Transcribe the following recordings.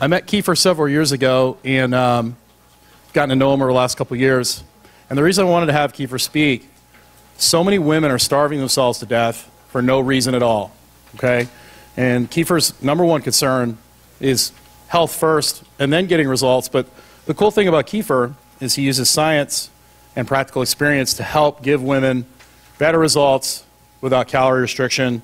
I met Kiefer several years ago and gotten to know him over the last couple of years. And the reason I wanted to have Kiefer speak, so many women are starving themselves to death for no reason at all, okay? And Kiefer's number one concern is health first and then getting results. But the cool thing about Kiefer is he uses science and practical experience to help give women better results without calorie restriction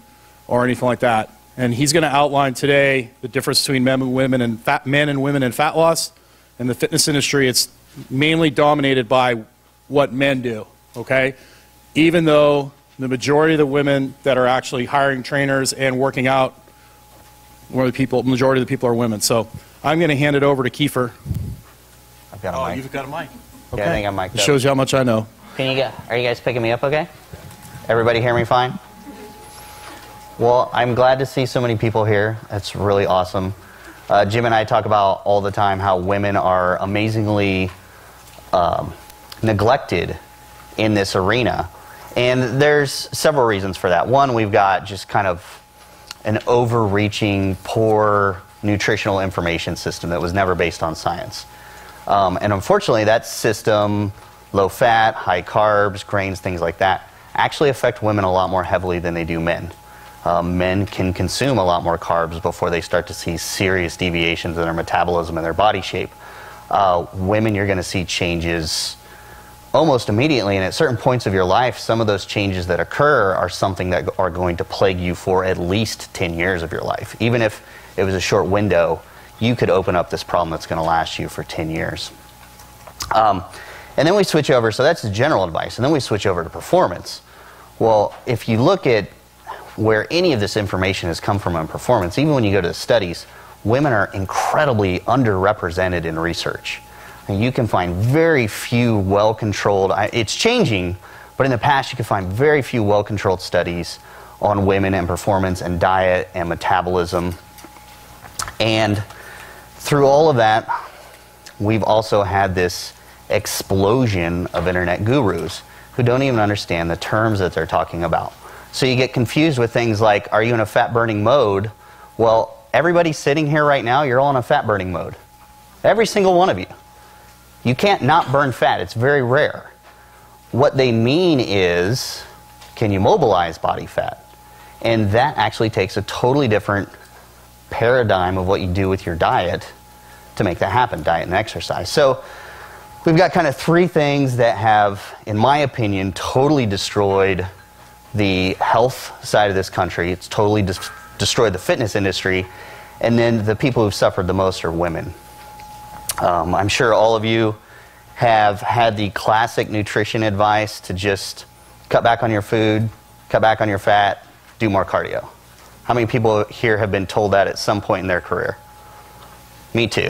or anything like that. And he's going to outline today the difference between men and women in fat loss. In the fitness industry, it's mainly dominated by what men do, okay? Even though the majority of the women that are actually hiring trainers and working out, majority of the people are women. So I'm going to hand it over to Kiefer. I've got a mic. You've got a mic. Okay. Yeah, I think I'm mic'd up. It shows you how much I know. Are you guys picking me up okay? Everybody hear me fine? Well, I'm glad to see so many people here. That's really awesome. Jim and I talk about all the time how women are amazingly neglected in this arena. And there's several reasons for that. One, we've got just kind of an overreaching, poor nutritional information system that was never based on science. And unfortunately, that system, low fat, high carbs, grains, things like that, actually affect women a lot more heavily than they do men. Men can consume a lot more carbs before they start to see serious deviations in their metabolism and their body shape. Women, you're going to see changes almost immediately, and at certain points of your life, some of those changes that occur are something that are going to plague you for at least 10 years of your life. Even if it was a short window, you could open up this problem that's going to last you for 10 years. And then we switch over, so that's general advice, and then we switch over to performance. Well, if you look at where any of this information has come from in performance, even when you go to the studies, women are incredibly underrepresented in research. And you can find very few well-controlled, it's changing, but in the past you can find very few well-controlled studies on women and performance and diet and metabolism. And through all of that, we've also had this explosion of internet gurus who don't even understand the terms that they're talking about. So you get confused with things like, are you in a fat-burning mode? Well, everybody sitting here right now, you're all in a fat-burning mode. Every single one of you. You can't not burn fat. It's very rare. What they mean is, can you mobilize body fat? And that actually takes a totally different paradigm of what you do with your diet to make that happen, diet and exercise. So we've got kind of three things that have, in my opinion, totally destroyed the health side of this country. It's totally destroyed the fitness industry. And then the people who've suffered the most are women. I'm sure all of you have had the classic nutrition advice to just cut back on your food, cut back on your fat, do more cardio. How many people here have been told that at some point in their career? Me too.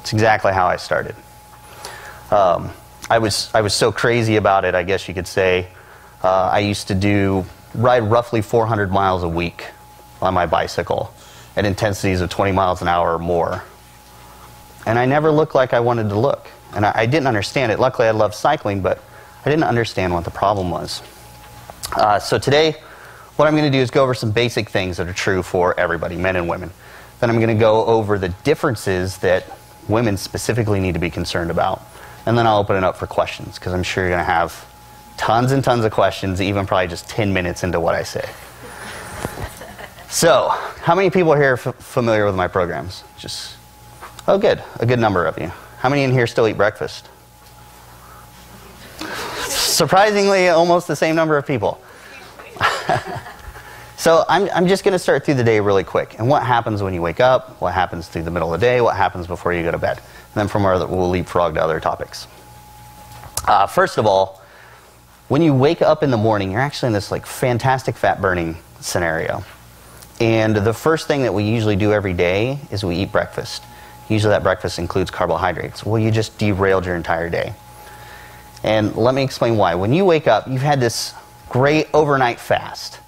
It's exactly how I started. I was so crazy about it, I guess you could say. I used to ride roughly 400 miles a week on my bicycle at intensities of 20 miles an hour or more. And I never looked like I wanted to look. And I didn't understand it. Luckily, I loved cycling, but I didn't understand what the problem was. So today, what I'm going to do is go over some basic things that are true for everybody, men and women. Then I'm going to go over the differences that women specifically need to be concerned about. And then I'll open it up for questions, because I'm sure you're going to have tons and tons of questions, even probably just 10 minutes into what I say. So, how many people here are familiar with my programs? Oh, good. A good number of you. How many in here still eat breakfast? Surprisingly, almost the same number of people. So I'm just going to start through the day really quick. And what happens when you wake up, what happens through the middle of the day, what happens before you go to bed. And then from there, we'll leapfrog to other topics. First of all, when you wake up in the morning, you're actually in this fantastic fat burning scenario. And the first thing that we usually do every day is we eat breakfast. Usually that breakfast includes carbohydrates. Well, you just derailed your entire day. And let me explain why. When you wake up, you've had this great overnight fast.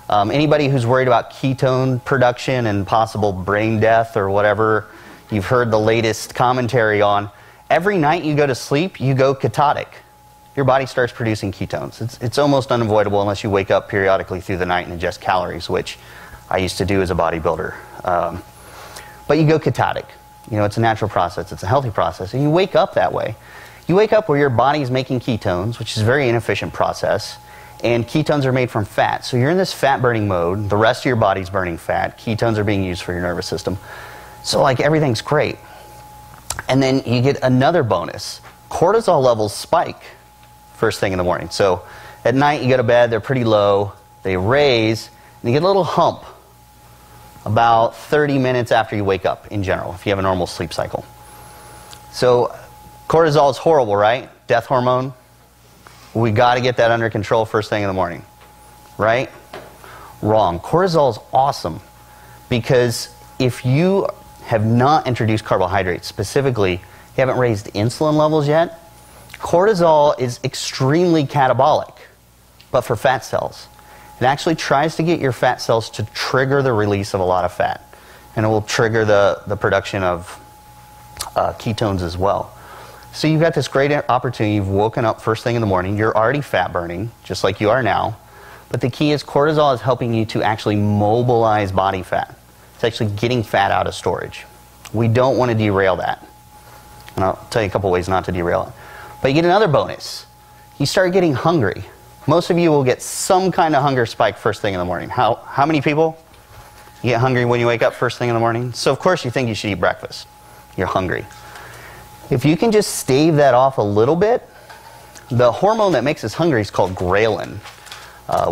Anybody who's worried about ketone production and possible brain death or whatever you've heard the latest commentary on, every night you go to sleep, you go ketotic. Your body starts producing ketones. It's almost unavoidable unless you wake up periodically through the night and ingest calories, which I used to do as a bodybuilder. But you go ketotic. You know, it's a natural process. It's a healthy process. And you wake up that way. You wake up where your body's making ketones, which is a very inefficient process. And ketones are made from fat. So you're in this fat-burning mode. The rest of your body's burning fat. Ketones are being used for your nervous system. So, like, everything's great. And then you get another bonus. Cortisol levels spike first thing in the morning. So at night, you go to bed, they're pretty low. They raise, and you get a little hump about 30 minutes after you wake up, in general, if you have a normal sleep cycle. So cortisol is horrible, right? Death hormone. We got to get that under control first thing in the morning, right? Wrong. Cortisol is awesome because if you have not introduced carbohydrates, specifically, you haven't raised insulin levels yet, cortisol is extremely catabolic, but for fat cells. It actually tries to get your fat cells to trigger the release of a lot of fat, and it will trigger the production of ketones as well. So you've got this great opportunity. You've woken up first thing in the morning. You're already fat burning, just like you are now. But the key is cortisol is helping you to actually mobilize body fat. It's actually getting fat out of storage. We don't want to derail that. And I'll tell you a couple ways not to derail it. But you get another bonus. You start getting hungry. Most of you will get some kind of hunger spike first thing in the morning. How many people get hungry when you wake up first thing in the morning? So of course you think you should eat breakfast. You're hungry. If you can just stave that off a little bit, the hormone that makes us hungry is called ghrelin.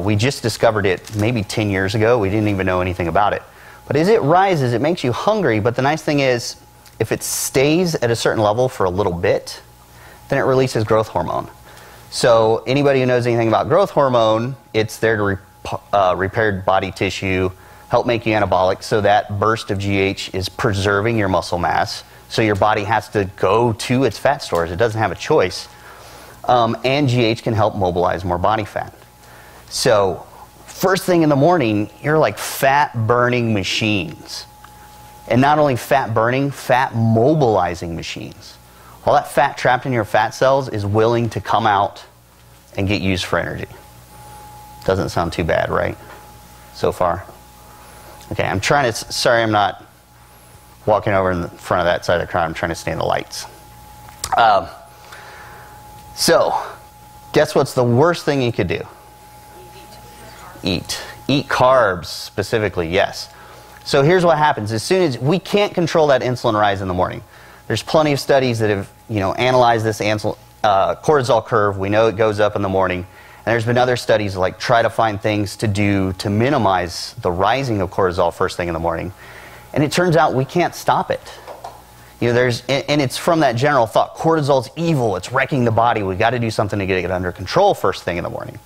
We just discovered it maybe 10 years ago. We didn't even know anything about it. But as it rises, it makes you hungry. But the nice thing is, if it stays at a certain level for a little bit, then it releases growth hormone. So anybody who knows anything about growth hormone, it's there to repair body tissue, help make you anabolic, so that burst of GH is preserving your muscle mass. So your body has to go to its fat stores. It doesn't have a choice. And GH can help mobilize more body fat. So first thing in the morning, you're like fat-burning machines. And not only fat-burning, fat-mobilizing machines. All that fat trapped in your fat cells is willing to come out and get used for energy. Doesn't sound too bad, right? So far? Okay, I'm trying to... Sorry, I'm not walking over in the front of that side of the crowd. I'm trying to stay in the lights. So, guess what's the worst thing you could do? Eat. Eat carbs, specifically, yes. So here's what happens. As soon as... We can't control that insulin rise in the morning. There's plenty of studies that have, analyzed this cortisol curve. We know it goes up in the morning. And there's been other studies like try to find things to do to minimize the rising of cortisol first thing in the morning. And it turns out we can't stop it. And it's from that general thought, cortisol's evil, it's wrecking the body, we got to do something to get it under control first thing in the morning.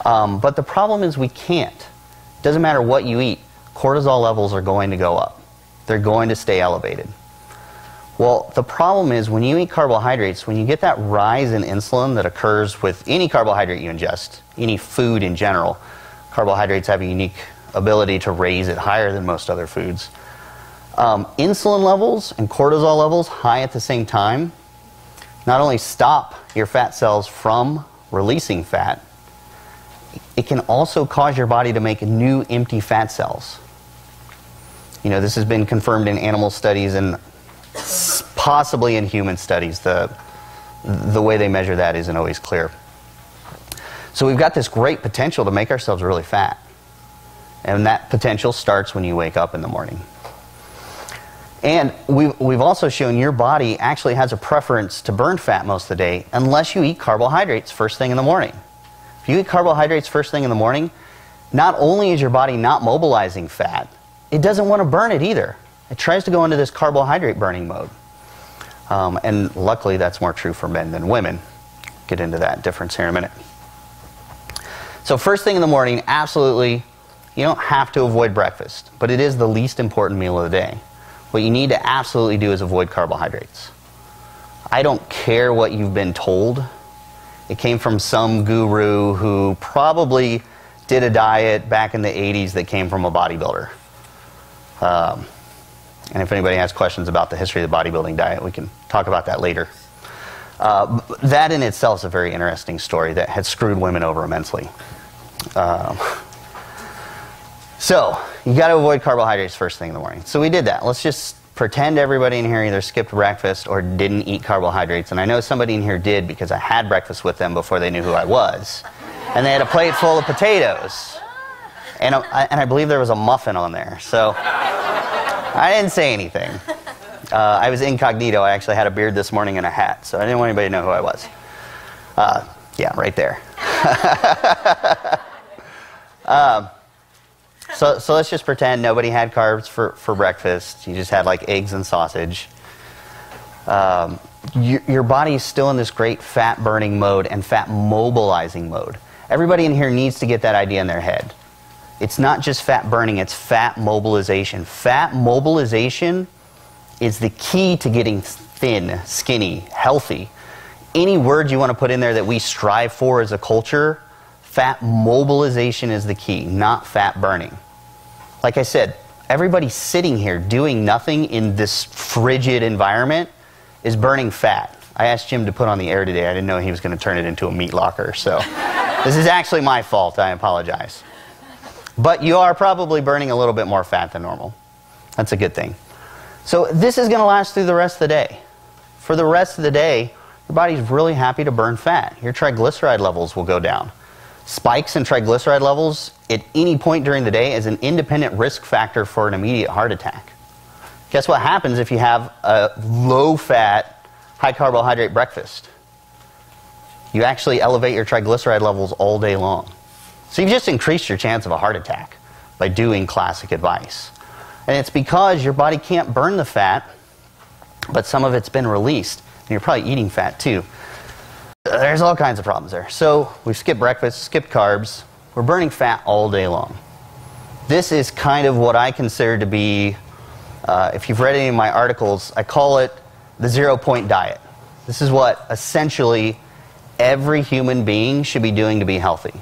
But the problem is we can't. Doesn't matter what you eat, cortisol levels are going to go up. They're going to stay elevated. Well, the problem is when you eat carbohydrates, when you get that rise in insulin that occurs with any carbohydrate you ingest, any food in general, carbohydrates have a unique ability to raise it higher than most other foods. Insulin levels and cortisol levels high at the same time not only stop your fat cells from releasing fat, it can also cause your body to make new empty fat cells. This has been confirmed in animal studies and possibly in human studies. The way they measure that isn't always clear. So we've got this great potential to make ourselves really fat. And that potential starts when you wake up in the morning. And we've also shown your body actually has a preference to burn fat most of the day unless you eat carbohydrates first thing in the morning. If you eat carbohydrates first thing in the morning, not only is your body not mobilizing fat, it doesn't want to burn it either. It tries to go into this carbohydrate burning mode. And luckily that's more true for men than women. Get into that difference here in a minute. So first thing in the morning, absolutely, you don't have to avoid breakfast, but it is the least important meal of the day. What you need to absolutely do is avoid carbohydrates. I don't care what you've been told. It came from some guru who probably did a diet back in the 80s that came from a bodybuilder. And if anybody has questions about the history of the bodybuilding diet, we can talk about that later. That in itself is a very interesting story that had screwed women over immensely. So, you got to avoid carbohydrates first thing in the morning. So we did that. Let's just pretend everybody in here either skipped breakfast or didn't eat carbohydrates. And I know somebody in here did because I had breakfast with them before they knew who I was. And they had a plate full of potatoes. And I believe there was a muffin on there. So I didn't say anything. I was incognito. I actually had a beard this morning and a hat. So I didn't want anybody to know who I was. Yeah, right there. So let's just pretend nobody had carbs for breakfast. You just had like eggs and sausage. Your body is still in this great fat burning mode and fat mobilizing mode. Everybody in here needs to get that idea in their head. It's not just fat burning, it's fat mobilization. Fat mobilization is the key to getting thin, skinny, healthy. Any word you want to put in there that we strive for as a culture, fat mobilization is the key, not fat burning. Like I said, everybody sitting here doing nothing in this frigid environment is burning fat. I asked Jim to put on the air today. I didn't know he was going to turn it into a meat locker. So this is actually my fault. I apologize. But you are probably burning a little bit more fat than normal. That's a good thing. So this is going to last through the rest of the day. For the rest of the day, your body's really happy to burn fat. Your triglyceride levels will go down. Spikes in triglyceride levels at any point during the day is an independent risk factor for an immediate heart attack. Guess what happens if you have a low-fat, high-carbohydrate breakfast? You actually elevate your triglyceride levels all day long. So you've just increased your chance of a heart attack by doing classic advice. And it's because your body can't burn the fat, but some of it's been released. And you're probably eating fat too. There's all kinds of problems there. So we've skipped breakfast, skipped carbs. We're burning fat all day long. This is kind of what I consider to be, if you've read any of my articles, I call it the 0-point diet. This is what essentially every human being should be doing to be healthy.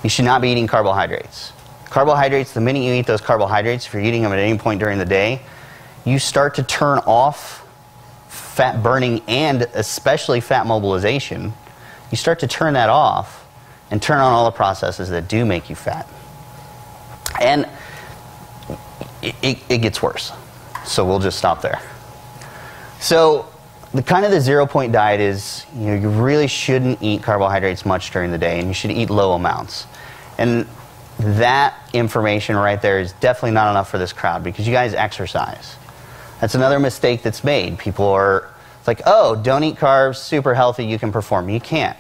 You should not be eating carbohydrates. Carbohydrates, the minute you eat those carbohydrates, if you're eating them at any point during the day, you start to turn off fat burning and especially fat mobilization. You start to turn that off and turn on all the processes that do make you fat. And it gets worse. So we'll just stop there. So the 0-point diet is, you really shouldn't eat carbohydrates much during the day, and you should eat low amounts. And that information right there is definitely not enough for this crowd because you guys exercise. That's another mistake that's made. People are like, oh, don't eat carbs, super healthy, you can perform. You can't.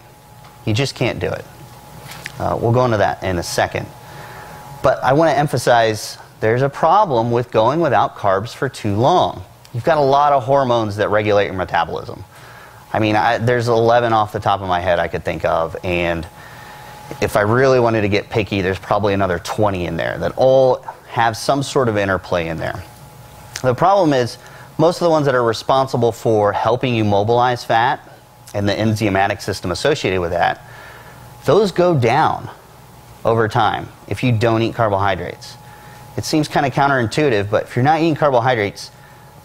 You just can't do it. We'll go into that in a second. But I want to emphasize there's a problem with going without carbs for too long. You've got a lot of hormones that regulate your metabolism. I mean, there's 11 off the top of my head I could think of, and if I really wanted to get picky, there's probably another 20 in there that all have some sort of interplay in there. The problem is, most of the ones that are responsible for helping you mobilize fat and the enzymatic system associated with that, those go down over time if you don't eat carbohydrates. It seems kind of counterintuitive, but if you're not eating carbohydrates,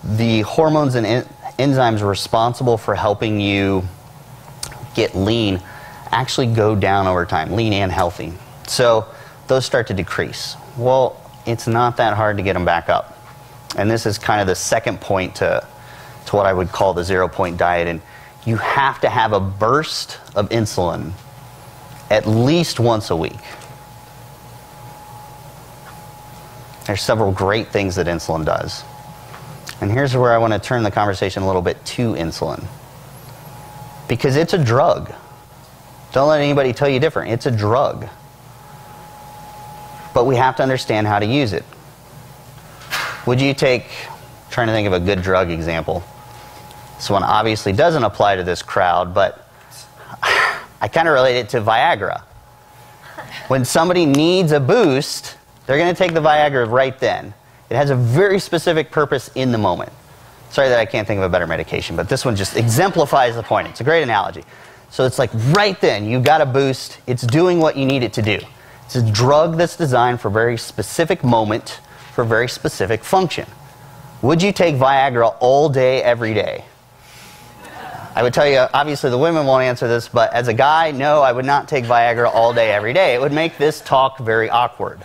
the hormones and enzymes responsible for helping you get lean actually go down over time, lean and healthy. So those start to decrease. Well, it's not that hard to get them back up. And this is kind of the second point to what I would call the 0-point diet. And you have to have a burst of insulin at least once a week. There's several great things that insulin does. And here's where I want to turn the conversation a little bit to insulin. Because it's a drug. Don't let anybody tell you different. It's a drug. But we have to understand how to use it. Would you take, trying to think of a good drug example. This one obviously doesn't apply to this crowd, but I kind of relate it to Viagra. When somebody needs a boost, they're going to take the Viagra right then. It has a very specific purpose in the moment. Sorry that I can't think of a better medication, but this one just exemplifies the point. It's a great analogy. So it's like right then, you've got a boost. It's doing what you need it to do. It's a drug that's designed for a very specific moment, for a very specific function. Would you take Viagra all day, every day? I would tell you, obviously the women won't answer this, but as a guy, no, I would not take Viagra all day, every day. It would make this talk very awkward.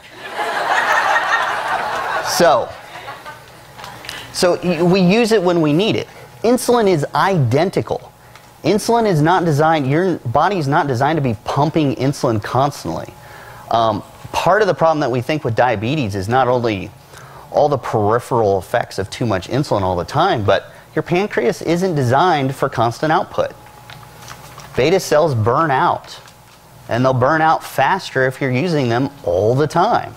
So, So we use it when we need it. Insulin is identical. Insulin is not designed, your body is not designed to be pumping insulin constantly. Part of the problem that we think with diabetes is not only all the peripheral effects of too much insulin all the time, but your pancreas isn't designed for constant output. Beta cells burn out, and they'll burn out faster if you're using them all the time.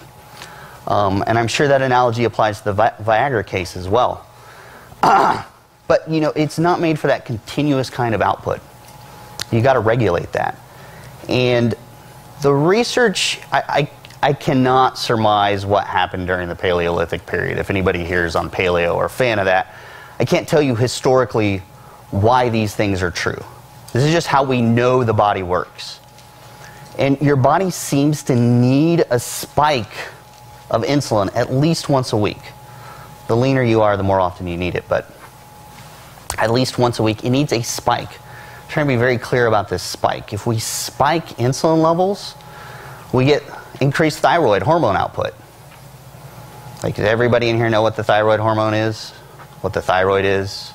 And I'm sure that analogy applies to the Viagra case as well. But, you know, it's not made for that continuous kind of output. You got to regulate that. And the research, I cannot surmise what happened during the Paleolithic period. If anybody here is on paleo or a fan of that, I can't tell you historically why these things are true. This is just how we know the body works. And your body seems to need a spike of insulin at least once a week. The leaner you are, the more often you need it, but at least once a week, it needs a spike. I'm trying to be very clear about this spike. If we spike insulin levels, we get increased thyroid hormone output. Like, does everybody in here know what the thyroid hormone is? What the thyroid is?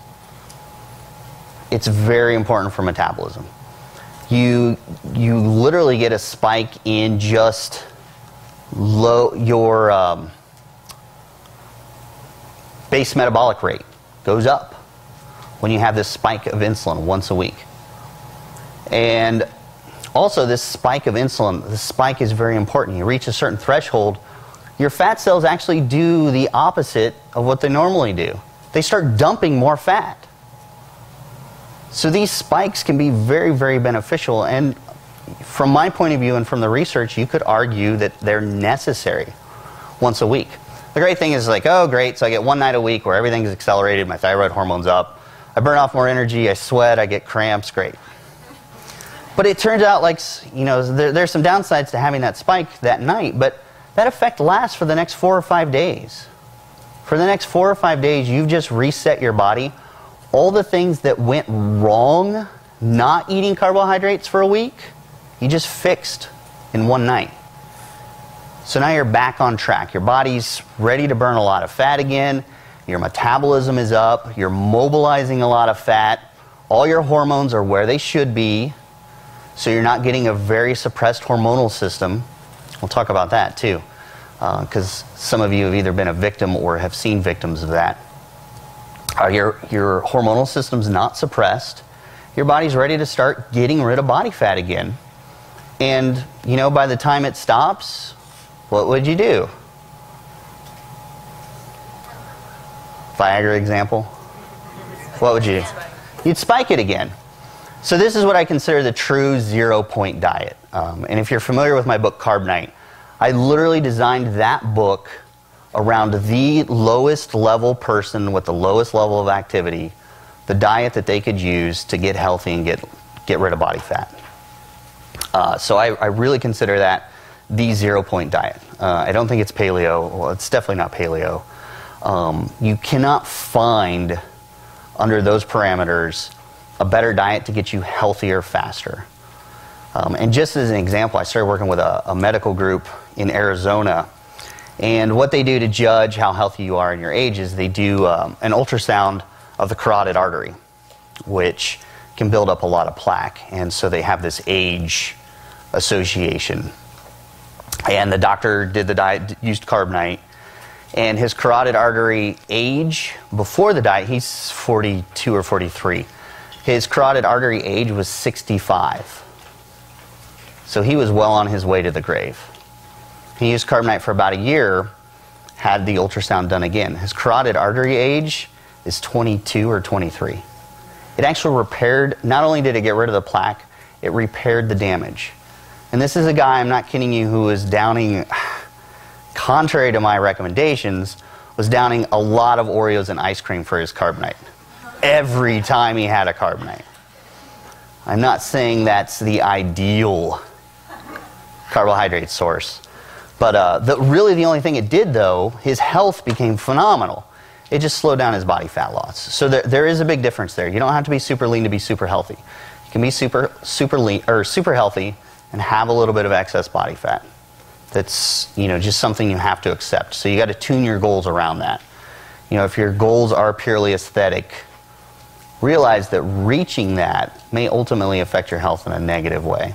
It's very important for metabolism. You literally get a spike in just your base metabolic rate goes up when you have this spike of insulin once a week. And also, this spike of insulin, the spike is very important. You reach a certain threshold, your fat cells actually do the opposite of what they normally do. They start dumping more fat. So these spikes can be very, very beneficial. And from my point of view and from the research, you could argue that they're necessary once a week. The great thing is like, oh, great, so I get one night a week where everything's accelerated, my thyroid hormone's up, I burn off more energy, I sweat, I get cramps, great. But it turns out, like, you know, there's some downsides to having that spike that night, but that effect lasts for the next 4 or 5 days. For the next 4 or 5 days, you've just reset your body. All the things that went wrong not eating carbohydrates for a week, you just fixed in one night. So now you're back on track. Your body's ready to burn a lot of fat again. Your metabolism is up. You're mobilizing a lot of fat. All your hormones are where they should be. So you're not getting a very suppressed hormonal system. We'll talk about that too, because some of you have either been a victim or have seen victims of that. Your hormonal system's not suppressed. Your body's ready to start getting rid of body fat again. And, you know, by the time it stops, what would you do? Viagra example. What would you do? You'd spike it again. So this is what I consider the true 0-point diet. And if you're familiar with my book, Carb Night, I literally designed that book around the lowest level person with the lowest level of activity, the diet that they could use to get healthy and get rid of body fat. So I really consider that the 0-point diet. I don't think it's paleo. Well, it's definitely not paleo. You cannot find, under those parameters, a better diet to get you healthier faster. And just as an example, I started working with a medical group in Arizona, and what they do to judge how healthy you are in your age is they do an ultrasound of the carotid artery, which can build up a lot of plaque, and so they have this age association. And the doctor did the diet, used Carb Night, and his carotid artery age before the diet, he's 42 or 43. His carotid artery age was 65. So he was well on his way to the grave. He used Carb Night for about a year, had the ultrasound done again. His carotid artery age is 22 or 23. It actually repaired, not only did it get rid of the plaque, it repaired the damage. And this is a guy, I'm not kidding you, who was downing, contrary to my recommendations, was downing a lot of Oreos and ice cream for his Carb Night. Every time he had a Carb Night. I'm not saying that's the ideal carbohydrate source. But really the only thing it did, though, his health became phenomenal. It just slowed down his body fat loss. So there is a big difference there. You don't have to be super lean to be super healthy. You can be super lean or super healthy and have a little bit of excess body fat. That's, you know, just something you have to accept. So you got to tune your goals around that. if your goals are purely aesthetic, realize that reaching that may ultimately affect your health in a negative way.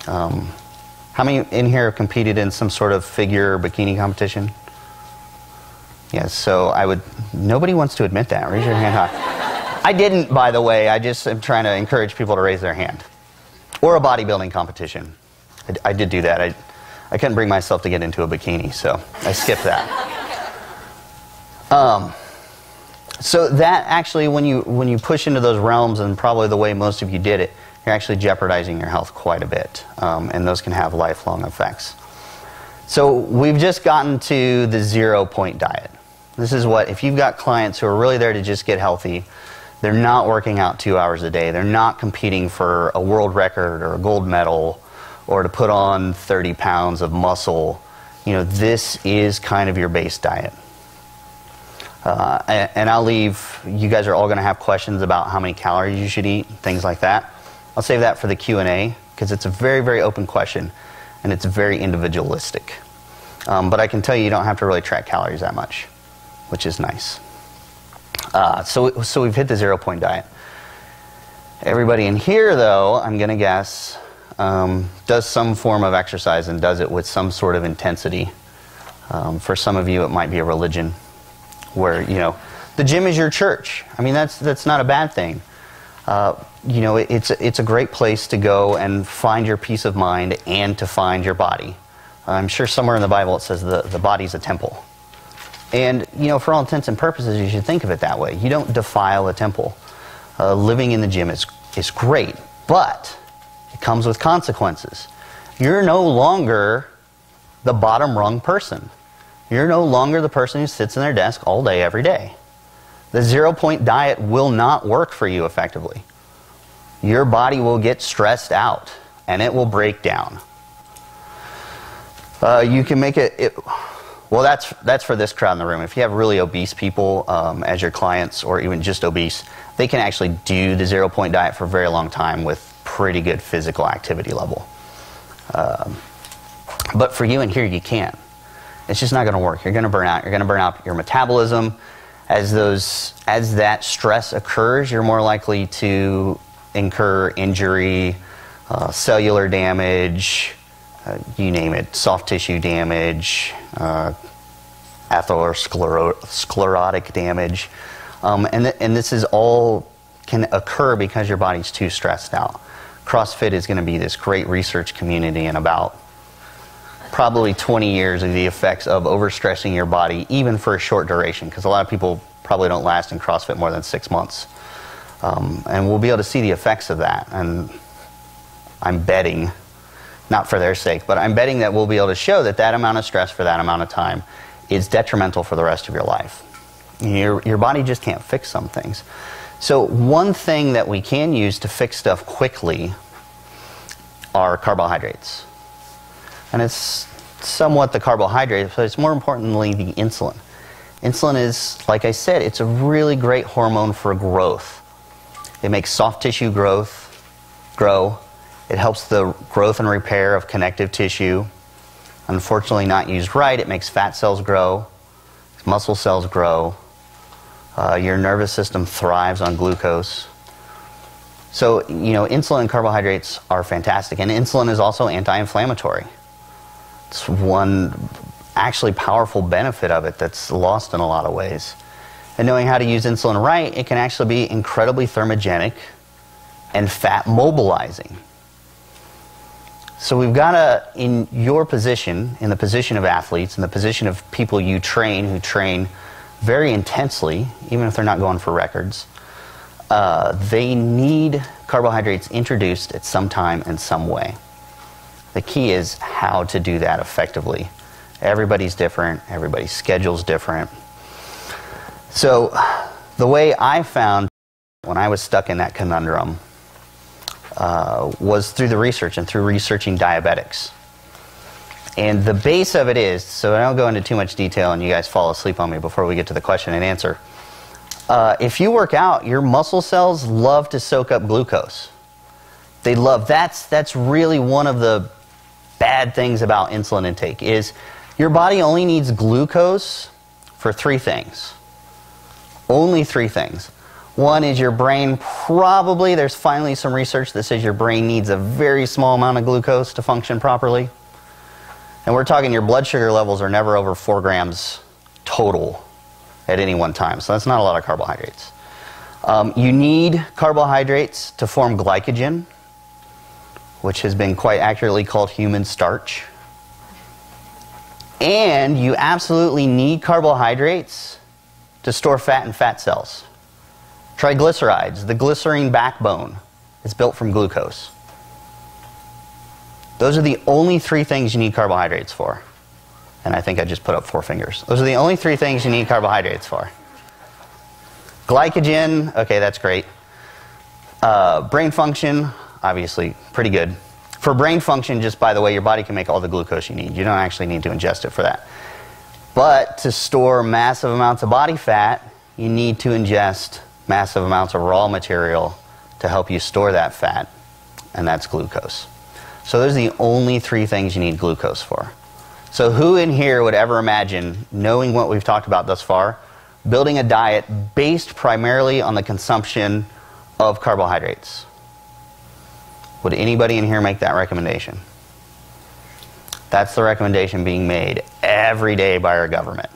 How many in here have competed in some sort of figure or bikini competition? Yes, so nobody wants to admit that. Raise your hand high. I didn't, by the way. I just am trying to encourage people to raise their hand. Or a bodybuilding competition. I did do that. I couldn't bring myself to get into a bikini, so I skipped that. So that actually, when you push into those realms, and probably the way most of you did it, you're actually jeopardizing your health quite a bit, and those can have lifelong effects. So we've just gotten to the 0-point diet. This is what, if you've got clients who are really there to just get healthy, they're not working out 2 hours a day, they're not competing for a world record or a gold medal or to put on 30 pounds of muscle, this is kind of your base diet. And I'll leave, you guys are all going to have questions about how many calories you should eat, things like that. I'll save that for the Q&A, because it's a very, very open question, and it's very individualistic. But I can tell you don't have to really track calories that much, which is nice. So we've hit the 0-point diet. Everybody in here, though, I'm going to guess, does some form of exercise and does it with some sort of intensity. For some of you, it might be a religion, where, the gym is your church. I mean, that's not a bad thing. It's a great place to go and find your peace of mind and to find your body. I'm sure somewhere in the Bible it says the body's a temple. And, for all intents and purposes, you should think of it that way. You don't defile a temple. Living in the gym is great, but it comes with consequences. You're no longer the bottom rung person. You're no longer the person who sits in their desk all day, every day. The 0-point diet will not work for you effectively. Your body will get stressed out, and it will break down. You can make well, that's for this crowd in the room. If you have really obese people as your clients, or even just obese, they can actually do the 0-point diet for a very long time with pretty good physical activity level. But for you in here, you can't. It's just not going to work. You're going to burn out. You're going to burn out your metabolism. As that stress occurs, you're more likely to incur injury, cellular damage, you name it, soft tissue damage, atherosclerotic damage. And this is all can occur because your body's too stressed out. CrossFit is going to be this great research community in about probably 20 years of the effects of overstressing your body, even for a short duration, because a lot of people probably don't last in CrossFit more than 6 months. And we'll be able to see the effects of that. And I'm betting, not for their sake, but I'm betting that we'll be able to show that that amount of stress for that amount of time is detrimental for the rest of your life. Your body just can't fix some things. So one thing that we can use to fix stuff quickly are carbohydrates. And it's somewhat the carbohydrates, but it's more importantly the insulin. Insulin is, like I said, it's a really great hormone for growth. It makes soft tissue grow. It helps the growth and repair of connective tissue. Unfortunately, not used right, it makes fat cells grow, muscle cells grow. Your nervous system thrives on glucose. So, insulin and carbohydrates are fantastic. And insulin is also anti-inflammatory. It's one actually powerful benefit of it that's lost in a lot of ways. And knowing how to use insulin right, it can actually be incredibly thermogenic and fat mobilizing. So we've got to, in your position, in the position of athletes, in the position of people you train who train very intensely, even if they're not going for records, they need carbohydrates introduced at some time in some way. The key is how to do that effectively. Everybody's different, everybody's schedule's different. So the way I found when I was stuck in that conundrum was through the research and through researching diabetics. And the base of it is, so I don't go into too much detail and you guys fall asleep on me before we get to the question and answer. If you work out, your muscle cells love to soak up glucose. They love, that's really one of the bad things about insulin intake is your body only needs glucose for 3 things. Only three things. One is your brain probably, there's finally some research that says your brain needs a very small amount of glucose to function properly. And we're talking your blood sugar levels are never over 4 grams total at any one time. So that's not a lot of carbohydrates. You need carbohydrates to form glycogen, which has been quite accurately called human starch. And you absolutely need carbohydrates to store fat in fat cells. Triglycerides, the glycerine backbone, is built from glucose. Those are the only three things you need carbohydrates for. And I think I just put up 4 fingers. Those are the only three things you need carbohydrates for. Glycogen, okay, that's great. Brain function, obviously pretty good. For brain function, just by the way, your body can make all the glucose you need. You don't actually need to ingest it for that. But to store massive amounts of body fat, you need to ingest massive amounts of raw material to help you store that fat, and that's glucose. So those are the only three things you need glucose for. So who in here would ever imagine, knowing what we've talked about thus far, building a diet based primarily on the consumption of carbohydrates? Would anybody in here make that recommendation? That's the recommendation being made every day by our government.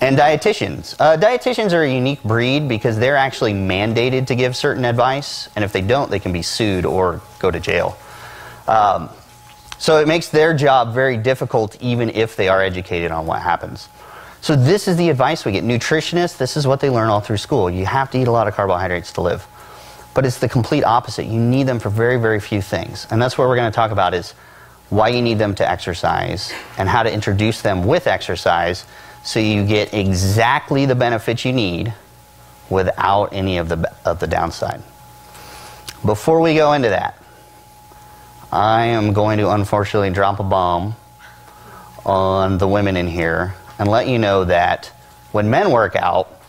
And dietitians. Dietitians are a unique breed because they're actually mandated to give certain advice, and if they don't, they can be sued or go to jail. So it makes their job very difficult even if they are educated on what happens. So this is the advice we get. Nutritionists, this is what they learn all through school. You have to eat a lot of carbohydrates to live. But it's the complete opposite. You need them for very, very few things. And that's what we're going to talk about is why you need them to exercise and how to introduce them with exercise so you get exactly the benefits you need without any of the downside. Before we go into that, I am going to unfortunately drop a bomb on the women in here and let you know that when men work out,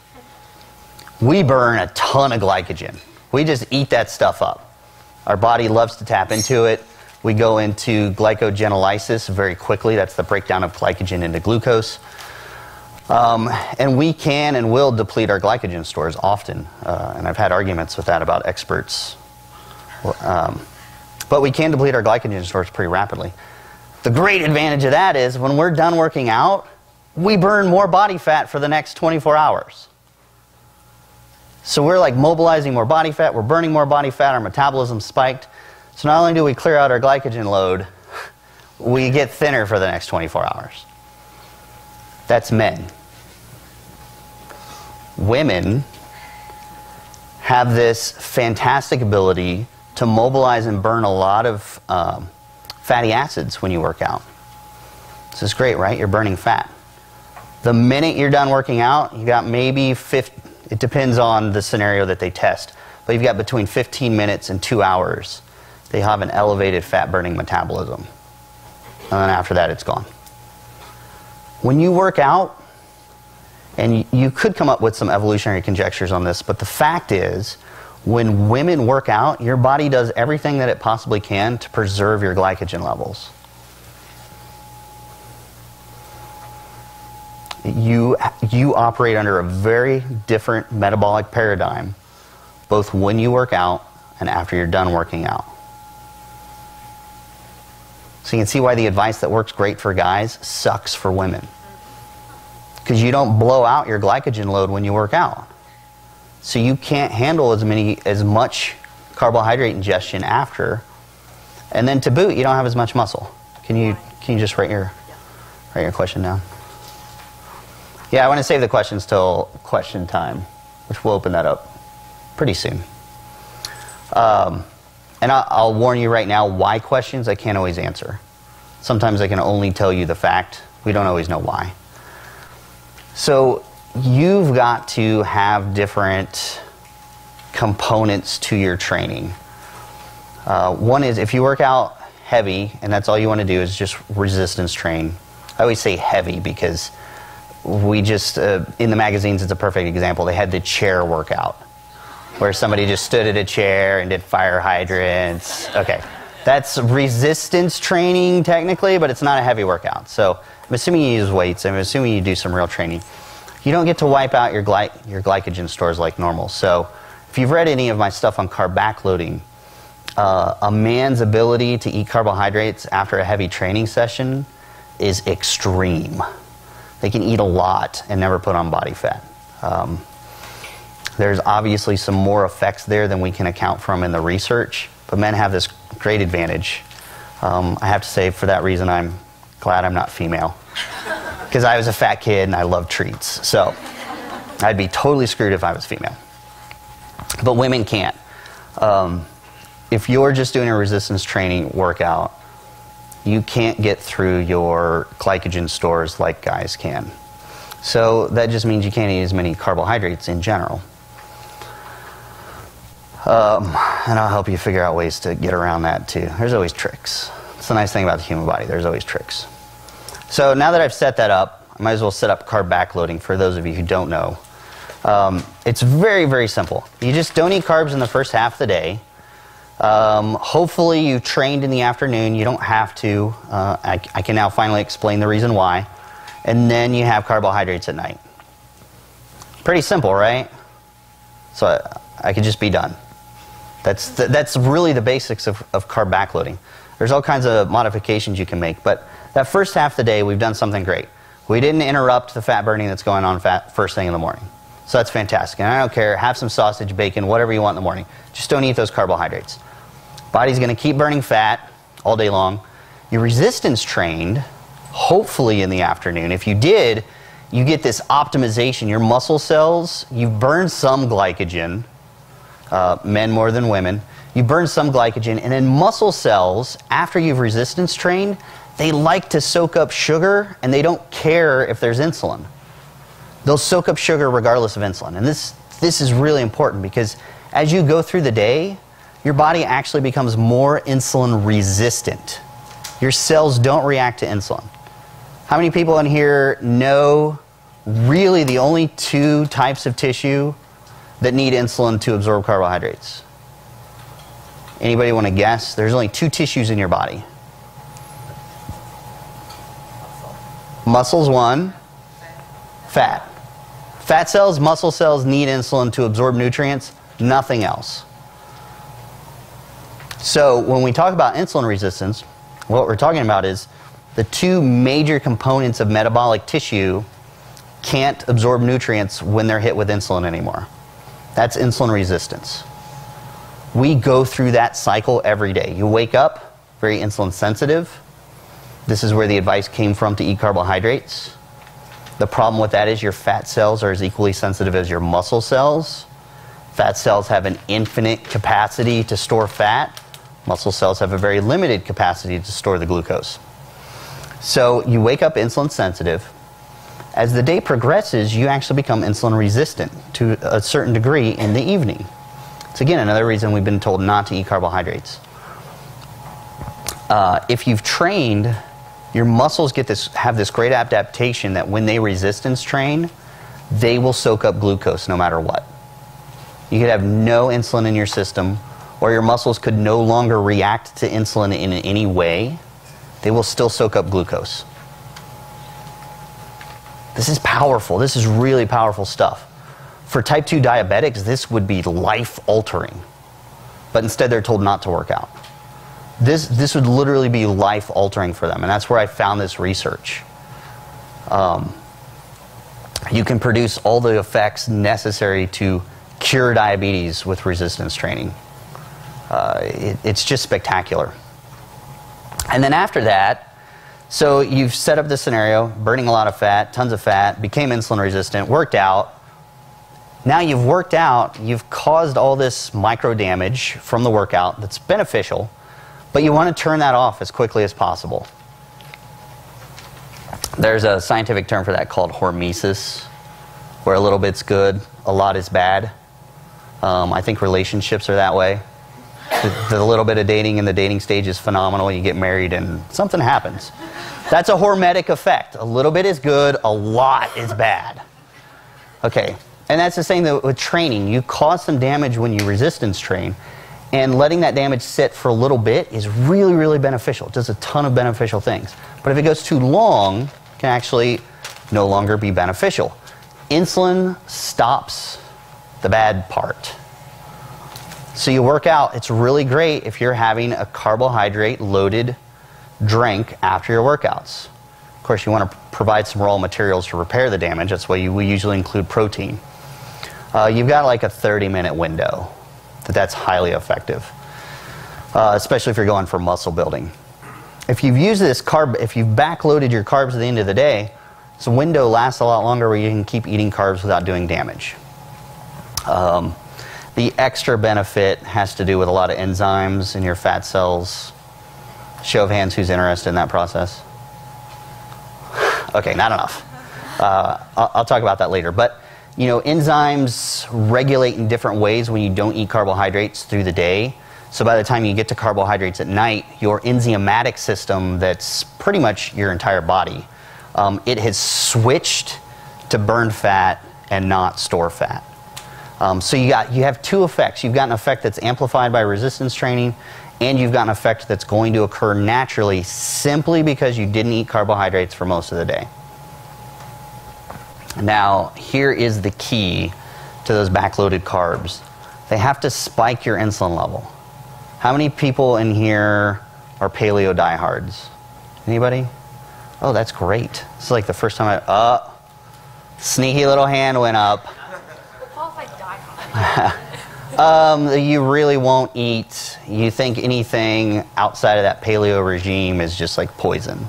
we burn a ton of glycogen. We just eat that stuff up. Our body loves to tap into it. We go into glycogenolysis very quickly. That's the breakdown of glycogen into glucose. And we can and will deplete our glycogen stores often. And I've had arguments with that about experts. But we can deplete our glycogen stores pretty rapidly. The great advantage of that is when we're done working out, we burn more body fat for the next 24 hours. So we're like mobilizing more body fat, we're burning more body fat, our metabolism spiked. So not only do we clear out our glycogen load, we get thinner for the next 24 hours. That's men. Women have this fantastic ability to mobilize and burn a lot of fatty acids when you work out. This is great, right? You're burning fat. The minute you're done working out, you got maybe 50, it depends on the scenario that they test, but you've got between 15 minutes and 2 hours. They have an elevated fat-burning metabolism. And then after that, it's gone. When you work out, and you could come up with some evolutionary conjectures on this, but the fact is, when women work out, your body does everything that it possibly can to preserve your glycogen levels. You operate under a very different metabolic paradigm, both when you work out and after you're done working out. So you can see why the advice that works great for guys sucks for women. Because you don't blow out your glycogen load when you work out. So you can't handle as much carbohydrate ingestion after. And then to boot, you don't have as much muscle. Can you just write your question down? Yeah, I want to save the questions till question time, which we'll open that up pretty soon. And I'll warn you right now, why questions I can't always answer. Sometimes I can only tell you the fact. We don't always know why. So you've got to have different components to your training. One is if you work out heavy, and that's all you want to do is just resistance train. I always say heavy because we just, in the magazines, it's a perfect example. They had the chair workout, where somebody just stood at a chair and did fire hydrants. Okay, that's resistance training technically, but it's not a heavy workout. So I'm assuming you use weights. I'm assuming you do some real training. you don't get to wipe out your glycogen stores like normal. So if you've read any of my stuff on carb backloading, a man's ability to eat carbohydrates after a heavy training session is extreme. They can eat a lot and never put on body fat. There's obviously some more effects there than we can account from in the research, but men have this great advantage. I have to say, for that reason, I'm glad I'm not female. Because I was a fat kid and I love treats. So I'd be totally screwed if I was female. But women can't. If you're just doing a resistance training workout, you can't get through your glycogen stores like guys can. So that just means you can't eat as many carbohydrates in general. And I'll help you figure out ways to get around that too. There's always tricks. It's the nice thing about the human body. There's always tricks. So now that I've set that up, I might as well set up carb backloading for those of you who don't know. It's very, very simple. You just don't eat carbs in the first half of the day. Hopefully you trained in the afternoon. You don't have to. I can now finally explain the reason why. And then you have carbohydrates at night. Pretty simple, right? So I could just be done. That's really the basics of carb backloading. There's all kinds of modifications you can make, but that first half of the day we've done something great. We didn't interrupt the fat burning that's going on first thing in the morning. So that's fantastic. And I don't care, have some sausage, bacon, whatever you want in the morning. Just don't eat those carbohydrates. Body's going to keep burning fat all day long. You resistance trained, hopefully in the afternoon. If you did, you get this optimization. Your muscle cells, you've burned some glycogen, men more than women. You burn some glycogen, and then muscle cells, after you've resistance trained, they like to soak up sugar, and they don't care if there's insulin. They'll soak up sugar regardless of insulin. And this is really important because as you go through the day, your body actually becomes more insulin resistant. Your cells don't react to insulin. How many people in here know really the only two types of tissue that need insulin to absorb carbohydrates? Anybody want to guess? There's only two tissues in your body. Muscles, one. Fat. Fat cells, muscle cells need insulin to absorb nutrients, nothing else. So when we talk about insulin resistance, what we're talking about is the two major components of metabolic tissue can't absorb nutrients when they're hit with insulin anymore. That's insulin resistance. We go through that cycle every day. You wake up very insulin sensitive. This is where the advice came from to eat carbohydrates. The problem with that is your fat cells are as equally sensitive as your muscle cells. Fat cells have an infinite capacity to store fat. Muscle cells have a very limited capacity to store the glucose. So you wake up insulin sensitive. As the day progresses, you actually become insulin resistant to a certain degree in the evening. It's again another reason we've been told not to eat carbohydrates. If you've trained, your muscles have this great adaptation that when they resistance train, they will soak up glucose no matter what. You could have no insulin in your system, or your muscles could no longer react to insulin in any way. They will still soak up glucose. This is powerful. This is really powerful stuff. For type 2 diabetics, this would be life-altering. But instead, they're told not to work out. This would literally be life-altering for them, and that's where I found this research. You can produce all the effects necessary to cure diabetes with resistance training. It's just spectacular. And then after that, so you've set up this scenario, burning a lot of fat, tons of fat, became insulin resistant, worked out. Now you've worked out, you've caused all this micro damage from the workout that's beneficial, but you want to turn that off as quickly as possible. There's a scientific term for that called hormesis, where a little bit's good, a lot is bad. I think relationships are that way. The little bit of dating in the dating stage is phenomenal. You get married and something happens. That's a hormetic effect. A little bit is good, a lot is bad. Okay, and that's the same with training. You cause some damage when you resistance train, and letting that damage sit for a little bit is really, really beneficial. It does a ton of beneficial things. But if it goes too long, it can actually no longer be beneficial. Insulin stops the bad part. So you work out, it's really great if you're having a carbohydrate-loaded drink after your workouts. Of course, you want to provide some raw materials to repair the damage. That's why we usually include protein. You've got like a 30-minute window that's highly effective, especially if you're going for muscle building. If you've used this if you've backloaded your carbs at the end of the day, this window lasts a lot longer where you can keep eating carbs without doing damage. The extra benefit has to do with a lot of enzymes in your fat cells. Show of hands, who's interested in that process? Okay, not enough. I'll talk about that later. But, you know, enzymes regulate in different ways when you don't eat carbohydrates through the day. So by the time you get to carbohydrates at night, your enzymatic system, that's pretty much your entire body, it has switched to burn fat and not store fat. So you have two effects. You've got an effect that's amplified by resistance training, and you've got an effect that's going to occur naturally simply because you didn't eat carbohydrates for most of the day. Now, here is the key to those backloaded carbs. They have to spike your insulin level. How many people in here are paleo diehards? Anybody? Oh, that's great. This is like the first time sneaky little hand went up. You really won't eat. You think anything outside of that paleo regime is just like poison.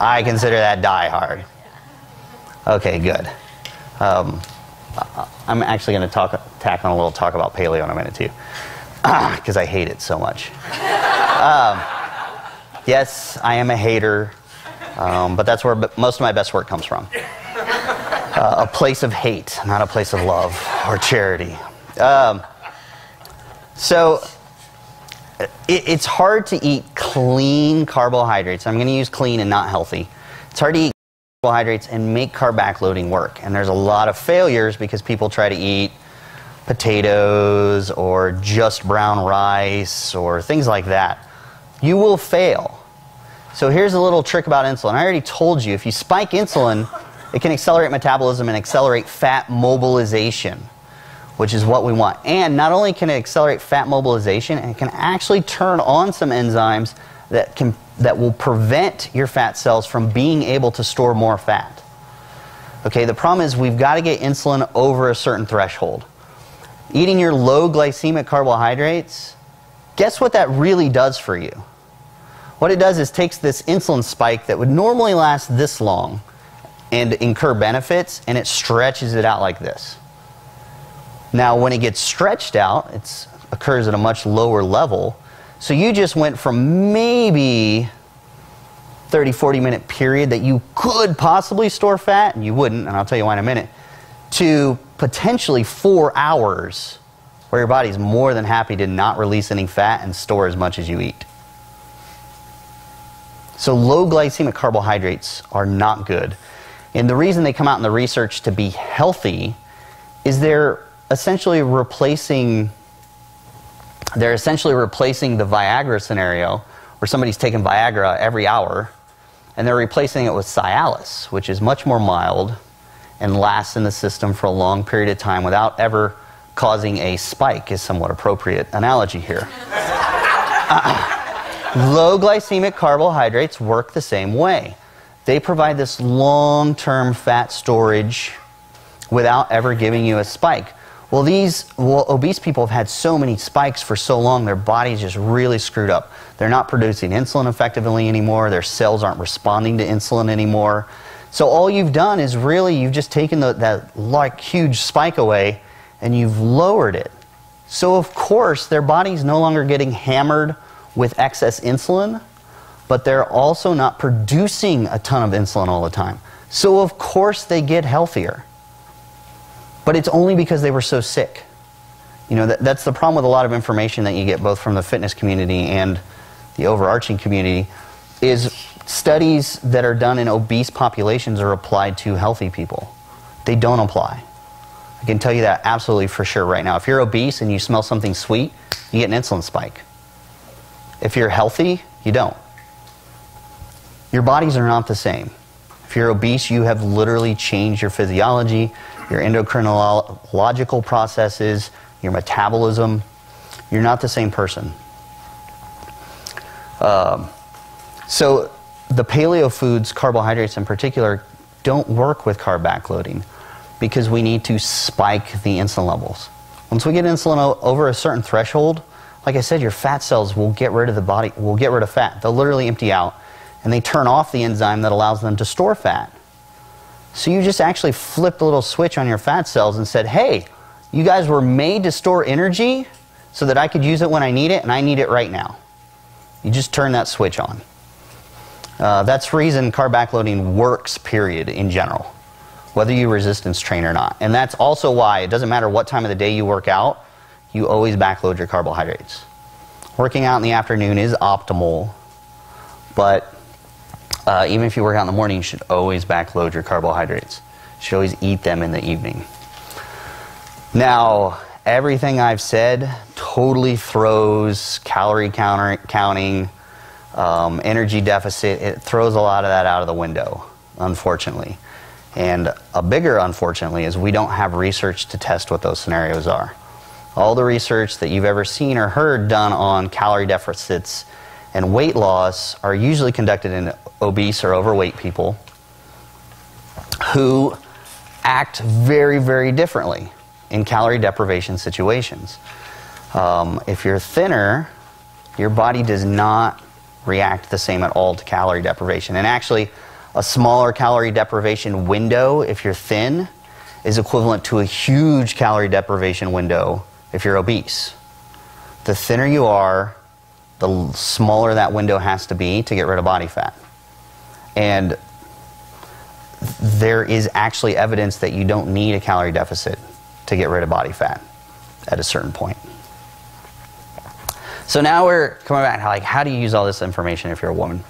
I consider that die hard. Okay, good. I'm actually going to tack on a little talk about paleo in a minute too, because I hate it so much. Yes, I am a hater, but that's where most of my best work comes from. A place of hate, not a place of love or charity. So it's hard to eat clean carbohydrates. I'm going to use clean and not healthy. It's hard to eat carbohydrates and make carb backloading work. And there's a lot of failures because people try to eat potatoes or just brown rice or things like that. You will fail. So here's a little trick about insulin. I already told you, if you spike insulin, it can accelerate metabolism and accelerate fat mobilization, which is what we want. And not only can it accelerate fat mobilization, it can actually turn on some enzymes that will prevent your fat cells from being able to store more fat. Okay, the problem is we've got to get insulin over a certain threshold. Eating your low glycemic carbohydrates, guess what that really does for you? What it does is takes this insulin spike that would normally last this long and incur benefits, and it stretches it out like this. Now, when it gets stretched out, it occurs at a much lower level. So you just went from maybe 30, 40-minute period that you could possibly store fat, and you wouldn't, and I'll tell you why in a minute, to potentially 4 hours where your body's more than happy to not release any fat and store as much as you eat. So low glycemic carbohydrates are not good. And the reason they come out in the research to be healthy is they're essentially replacing the Viagra scenario where somebody's taking Viagra every hour, and they're replacing it with Cialis, which is much more mild and lasts in the system for a long period of time without ever causing a spike, is somewhat appropriate analogy here. Low glycemic carbohydrates work the same way. They provide this long-term fat storage without ever giving you a spike. Well, obese people have had so many spikes for so long, their body's just really screwed up. They're not producing insulin effectively anymore. Their cells aren't responding to insulin anymore. So all you've done is really, you've just taken that like huge spike away and you've lowered it. So of course, their body's no longer getting hammered with excess insulin, but they're also not producing a ton of insulin all the time. So of course they get healthier. But it's only because they were so sick. You know, that's the problem with a lot of information that you get both from the fitness community and the overarching community, is studies that are done in obese populations are applied to healthy people. They don't apply. I can tell you that absolutely for sure right now. If you're obese and you smell something sweet, you get an insulin spike. If you're healthy, you don't. Your bodies are not the same. If If you're obese, you have literally changed your physiology, your endocrinological processes, your metabolism. You're not the same person. So the paleo foods, carbohydrates in particular, don't work with carb backloading because we need to spike the insulin levels. Once we get insulin over a certain threshold, like I said, your fat cells will get rid of fat. They'll literally empty out, and they turn off the enzyme that allows them to store fat. So you just actually flipped a little switch on your fat cells and said, hey, you guys were made to store energy so that I could use it when I need it, and I need it right now. You just turn that switch on. That's the reason carb backloading works, period, in general, whether you resistance train or not. And that's also why it doesn't matter what time of the day you work out, you always backload your carbohydrates. Working out in the afternoon is optimal, but even if you work out in the morning, you should always backload your carbohydrates. You should always eat them in the evening. Now, everything I've said totally throws calorie counting, energy deficit. It throws a lot of that out of the window, unfortunately. And a bigger unfortunately is we don't have research to test what those scenarios are. All the research that you've ever seen or heard done on calorie deficits and weight loss are usually conducted in obese or overweight people who act very, very differently in calorie deprivation situations. If you're thinner, your body does not react the same at all to calorie deprivation. And actually, a smaller calorie deprivation window, if you're thin, is equivalent to a huge calorie deprivation window if you're obese. The thinner you are, the smaller that window has to be to get rid of body fat. And there is actually evidence that you don't need a calorie deficit to get rid of body fat at a certain point. So now we're coming back to like, how do you use all this information if you're a woman?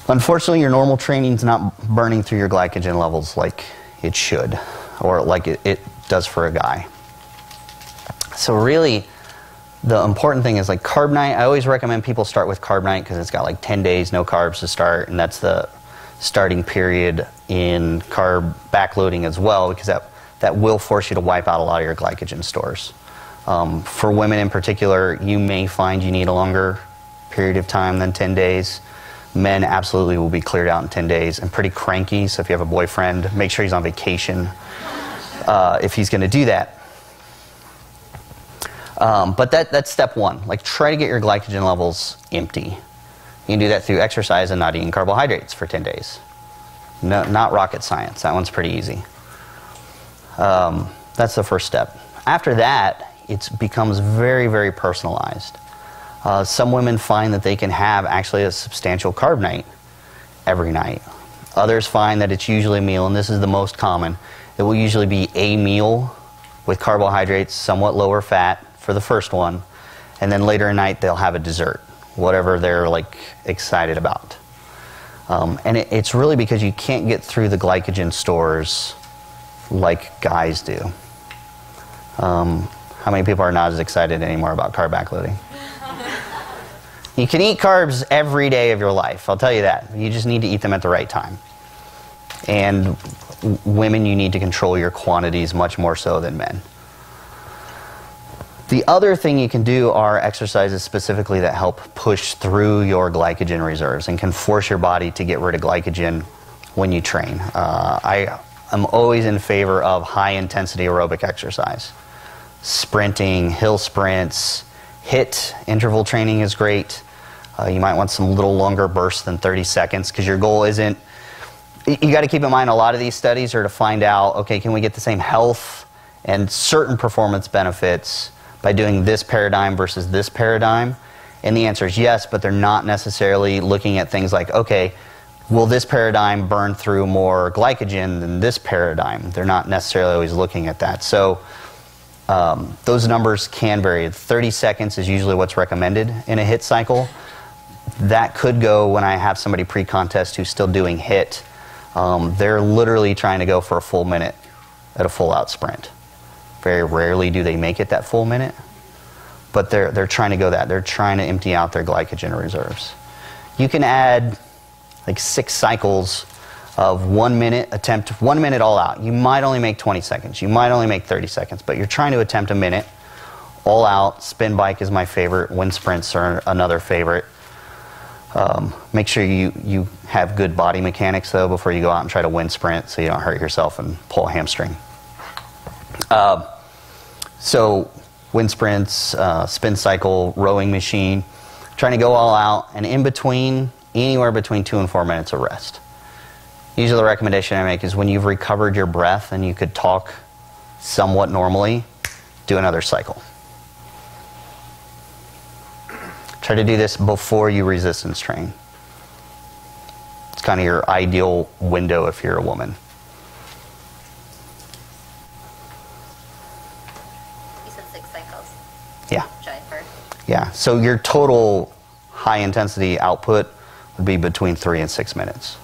Unfortunately, your normal training is not burning through your glycogen levels like it should, or like it does for a guy. So really, the important thing is like carb night. I always recommend people start with carb night because it's got like 10 days, no carbs to start, and that's the starting period in carb backloading as well, because that will force you to wipe out a lot of your glycogen stores. For women in particular, you may find you need a longer period of time than 10 days. Men absolutely will be cleared out in 10 days and pretty cranky, so if you have a boyfriend, make sure he's on vacation if he's going to do that. But that's step one. Like, try to get your glycogen levels empty. You can do that through exercise and not eating carbohydrates for 10 days. No, not rocket science. That one's pretty easy. That's the first step. After that, it becomes very, very personalized. Some women find that they can have actually a substantial carb night every night. Others find that it's usually a meal, and this is the most common. It will usually be a meal with carbohydrates, somewhat lower fat for the first one, and then later at night they'll have a dessert, whatever they're like excited about. And it's really because you can't get through the glycogen stores like guys do. How many people are not as excited anymore about carb backloading? You can eat carbs every day of your life, I'll tell you that. You just need to eat them at the right time. And women, you need to control your quantities much more so than men. The other thing you can do are exercises specifically that help push through your glycogen reserves and can force your body to get rid of glycogen when you train. I am always in favor of high-intensity aerobic exercise. Sprinting, hill sprints, HIIT interval training is great. You might want some little longer bursts than 30 seconds because your goal isn't... You got to keep in mind a lot of these studies are to find out, okay, can we get the same health and certain performance benefits by doing this paradigm versus this paradigm? And the answer is yes, but they're not necessarily looking at things like, okay, will this paradigm burn through more glycogen than this paradigm? They're not necessarily always looking at that. So those numbers can vary. 30 seconds is usually what's recommended in a HIIT cycle. That could go when I have somebody pre-contest who's still doing HIIT. They're literally trying to go for a full minute at a full-out sprint. Very rarely do they make it that full minute, but they're trying to go that. They're trying to empty out their glycogen reserves. You can add like 6 cycles of 1 minute attempt, 1 minute all out. You might only make 20 seconds. You might only make 30 seconds, but you're trying to attempt a minute all out. Spin bike is my favorite. Wind sprints are another favorite. Make sure you have good body mechanics, though, before you go out and try to wind sprint so you don't hurt yourself and pull a hamstring. So wind sprints, spin cycle, rowing machine, trying to go all out, and in between, anywhere between 2 and 4 minutes of rest. Usually the recommendation I make is when you've recovered your breath and you could talk somewhat normally, do another cycle. Try to do this before you resistance train. It's kind of your ideal window if you're a woman. You said 6 cycles. Yeah. Kiefer. Yeah. So your total high intensity output would be between 3 and 6 minutes.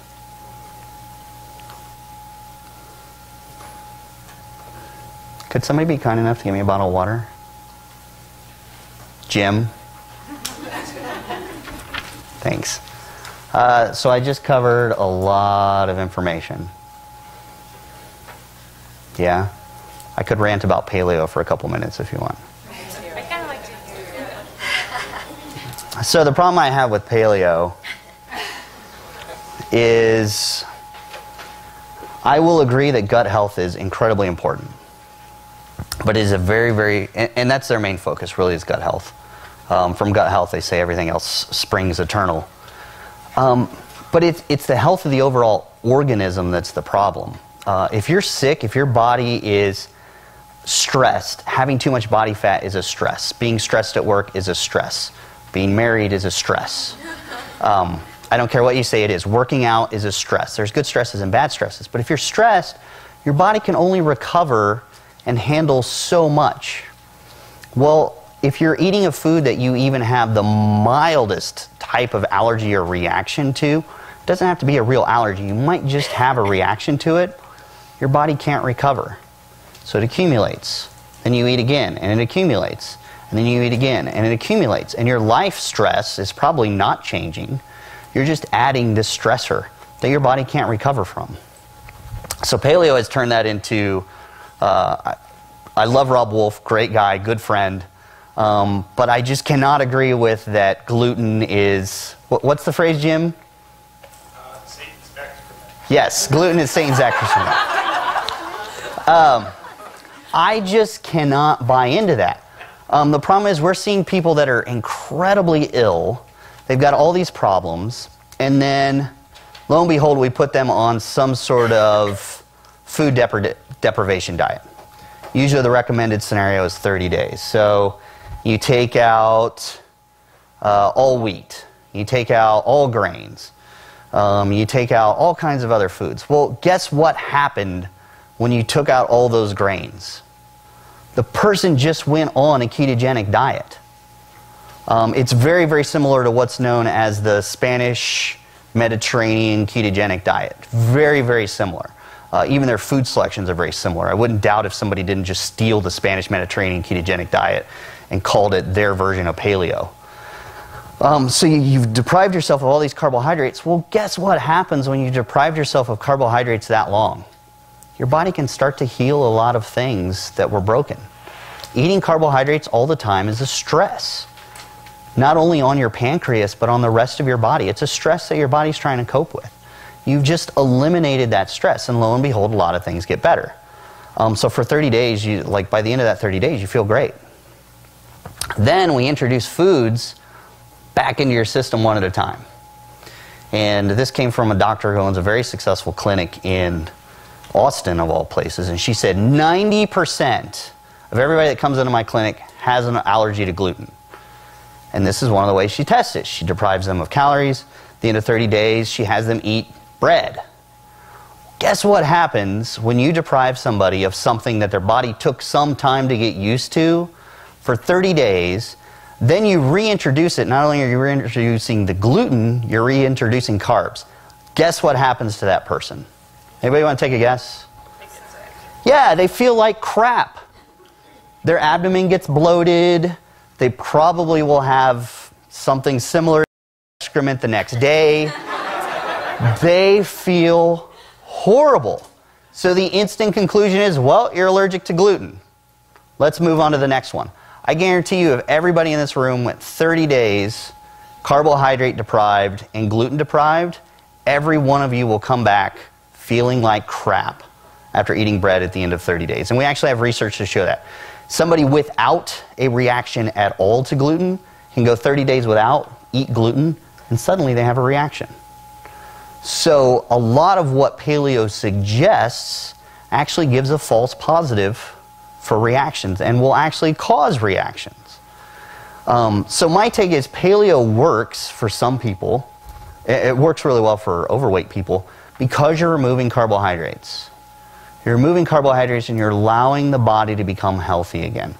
Could somebody be kind enough to give me a bottle of water? Jim? Thanks. So I just covered a lot of information. Yeah? I could rant about paleo for a couple minutes if you want. I kind of like to hear it. So the problem I have with paleo is I will agree that gut health is incredibly important. But it is a very, and that's their main focus, really, is gut health. From gut health, they say everything else springs eternal. But it's the health of the overall organism that's the problem. If you're sick, if your body is stressed, having too much body fat is a stress. Being stressed at work is a stress. Being married is a stress. I don't care what you say it is. Working out is a stress. There's good stresses and bad stresses. But if you're stressed, your body can only recover and handle so much. Well, if you're eating a food that you even have the mildest type of allergy or reaction to, it doesn't have to be a real allergy. You might just have a reaction to it. Your body can't recover. So it accumulates. Then you eat again, and it accumulates. And then you eat again, and it accumulates. And your life stress is probably not changing. You're just adding this stressor that your body can't recover from. So paleo has turned that into... I love Rob Wolf, great guy, good friend, but I just cannot agree with that gluten is, what's the phrase, Jim? Satan's excrement. Yes, gluten is Satan's excrement. I just cannot buy into that. The problem is we're seeing people that are incredibly ill, they've got all these problems, and then, lo and behold, we put them on some sort of food deprivation diet. Usually the recommended scenario is 30 days. So you take out all wheat, you take out all grains, you take out all kinds of other foods. Well, guess what happened when you took out all those grains? The person just went on a ketogenic diet. It's very, very similar to what's known as the Spanish Mediterranean ketogenic diet. Very, very similar. Even their food selections are very similar. I wouldn't doubt if somebody didn't just steal the Spanish Mediterranean ketogenic diet and called it their version of paleo. So you've deprived yourself of all these carbohydrates. Well, guess what happens when you deprive yourself of carbohydrates that long? Your body can start to heal a lot of things that were broken. Eating carbohydrates all the time is a stress. Not only on your pancreas, but on the rest of your body. It's a stress that your body's trying to cope with. You've just eliminated that stress, and lo and behold, a lot of things get better. So for 30 days, by the end of that 30 days, you feel great. Then we introduce foods back into your system one at a time. And this came from a doctor who owns a very successful clinic in Austin, of all places, and she said 90% of everybody that comes into my clinic has an allergy to gluten. And this is one of the ways she tests it. She deprives them of calories. At the end of 30 days, she has them eat bread. Guess what happens when you deprive somebody of something that their body took some time to get used to for 30 days, then you reintroduce it. Not only are you reintroducing the gluten, you're reintroducing carbs. Guess what happens to that person? Anybody want to take a guess? Yeah, they feel like crap. Their abdomen gets bloated. They probably will have something similar to excrement the next day. They feel horrible. So the instant conclusion is, well, you're allergic to gluten. Let's move on to the next one. I guarantee you if everybody in this room went 30 days carbohydrate deprived and gluten deprived, every one of you will come back feeling like crap after eating bread at the end of 30 days. And we actually have research to show that. Somebody without a reaction at all to gluten can go 30 days without, eat gluten, and suddenly they have a reaction. So a lot of what paleo suggests actually gives a false positive for reactions and will actually cause reactions. So my take is paleo works for some people. It works really well for overweight people because you're removing carbohydrates. You're removing carbohydrates and you're allowing the body to become healthy again.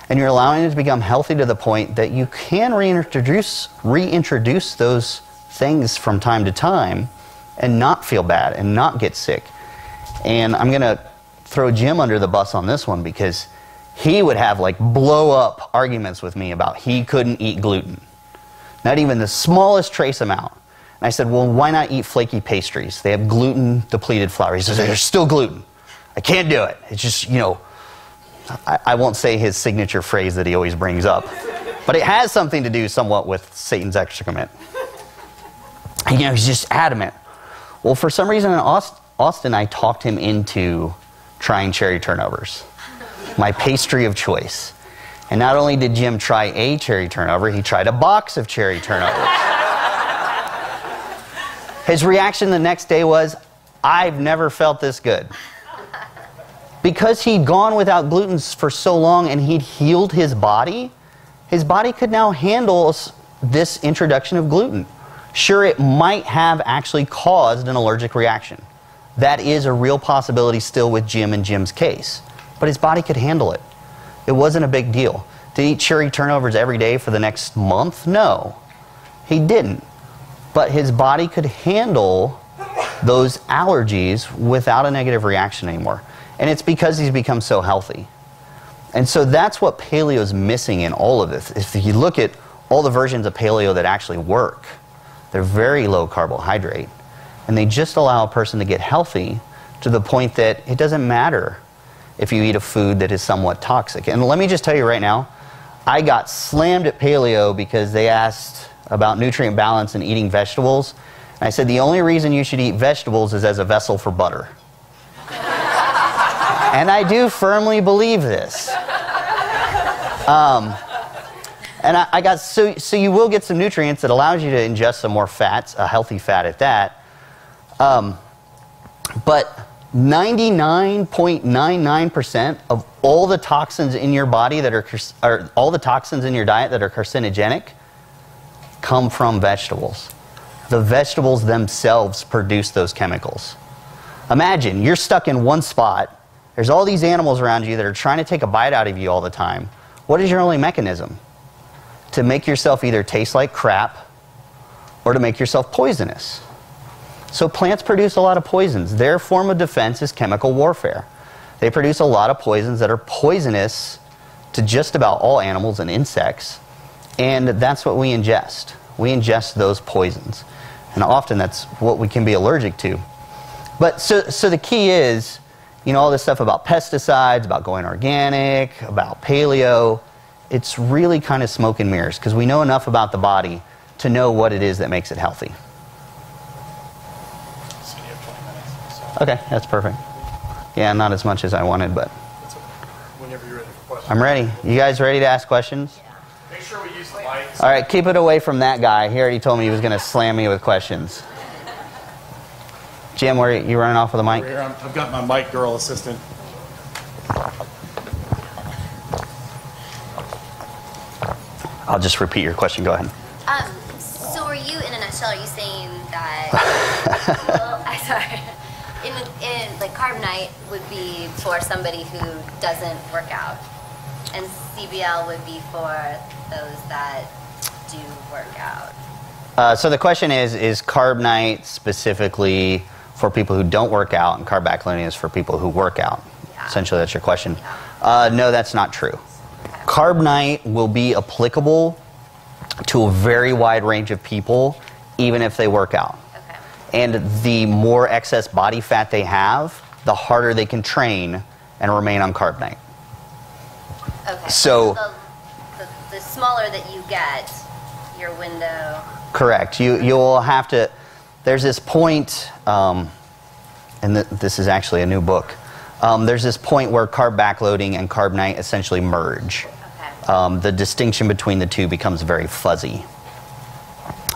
And you're allowing it to become healthy to the point that you can reintroduce those things from time to time and not feel bad and not get sick. And I'm going to throw Jim under the bus on this one because he would have like blow up arguments with me about he couldn't eat gluten. Not even the smallest trace amount. And I said, well, why not eat flaky pastries? They have gluten depleted flour. He says, there's still gluten. I can't do it. It's just, you know, I won't say his signature phrase that he always brings up, but it has something to do somewhat with Satan's excrement. You know, he's just adamant. Well, for some reason in Austin, I talked him into trying cherry turnovers, my pastry of choice. And not only did Jim try a cherry turnover, he tried a box of cherry turnovers. His reaction the next day was, I've never felt this good. Because he'd gone without gluten for so long and he'd healed his body could now handle this introduction of gluten. Sure, it might have actually caused an allergic reaction. That is a real possibility still with Jim and Jim's case. But his body could handle it. It wasn't a big deal. Did he eat cherry turnovers every day for the next month? No, he didn't. But his body could handle those allergies without a negative reaction anymore. And it's because he's become so healthy. And so that's what paleo is missing in all of this. If you look at all the versions of paleo that actually work, they're very low carbohydrate. And they just allow a person to get healthy to the point that it doesn't matter if you eat a food that is somewhat toxic. And let me just tell you right now, I got slammed at paleo because they asked about nutrient balance and eating vegetables. And I said the only reason you should eat vegetables is as a vessel for butter. And I do firmly believe this. And I got, so you will get some nutrients that allows you to ingest some more fats, a healthy fat at that. But 99.99% of all the toxins in your body that are all the toxins in your diet that are carcinogenic come from vegetables. The vegetables themselves produce those chemicals. Imagine you're stuck in one spot. There's all these animals around you that are trying to take a bite out of you all the time. What is your only mechanism? To make yourself either taste like crap or to make yourself poisonous. So plants produce a lot of poisons. Their form of defense is chemical warfare. They produce a lot of poisons that are poisonous to just about all animals and insects. And that's what we ingest. We ingest those poisons. And often that's what we can be allergic to. But so the key is, you know, all this stuff about pesticides, about going organic, about paleo, it's really kind of smoke and mirrors because we know enough about the body to know what it is that makes it healthy. Okay, that's perfect. Yeah, not as much as I wanted, but Whenever you're ready for questions. I'm ready. You guys ready to ask questions? Make sure we use the mic. All right, keep it away from that guy. He already told me he was going to slam me with questions. Jim, where you running off with the mic? Here, I've got my mic girl assistant. I'll just repeat your question. Go ahead. So are you, in a nutshell, are you saying that, well, I'm sorry, in like carb night would be for somebody who doesn't work out, and CBL would be for those that do work out? So the question is carb night specifically for people who don't work out, and carb back loading is for people who work out? Yeah. Essentially, that's your question. Yeah. No, that's not true. Okay. Carb night will be applicable to a very wide range of people, even if they work out. Okay. And the more excess body fat they have, the harder they can train and remain on carb night. Okay. So the smaller that you get, your window. Correct. You'll have to. There's this point, and this is actually a new book. There's this point where carb backloading and carb night essentially merge. Okay. The distinction between the two becomes very fuzzy.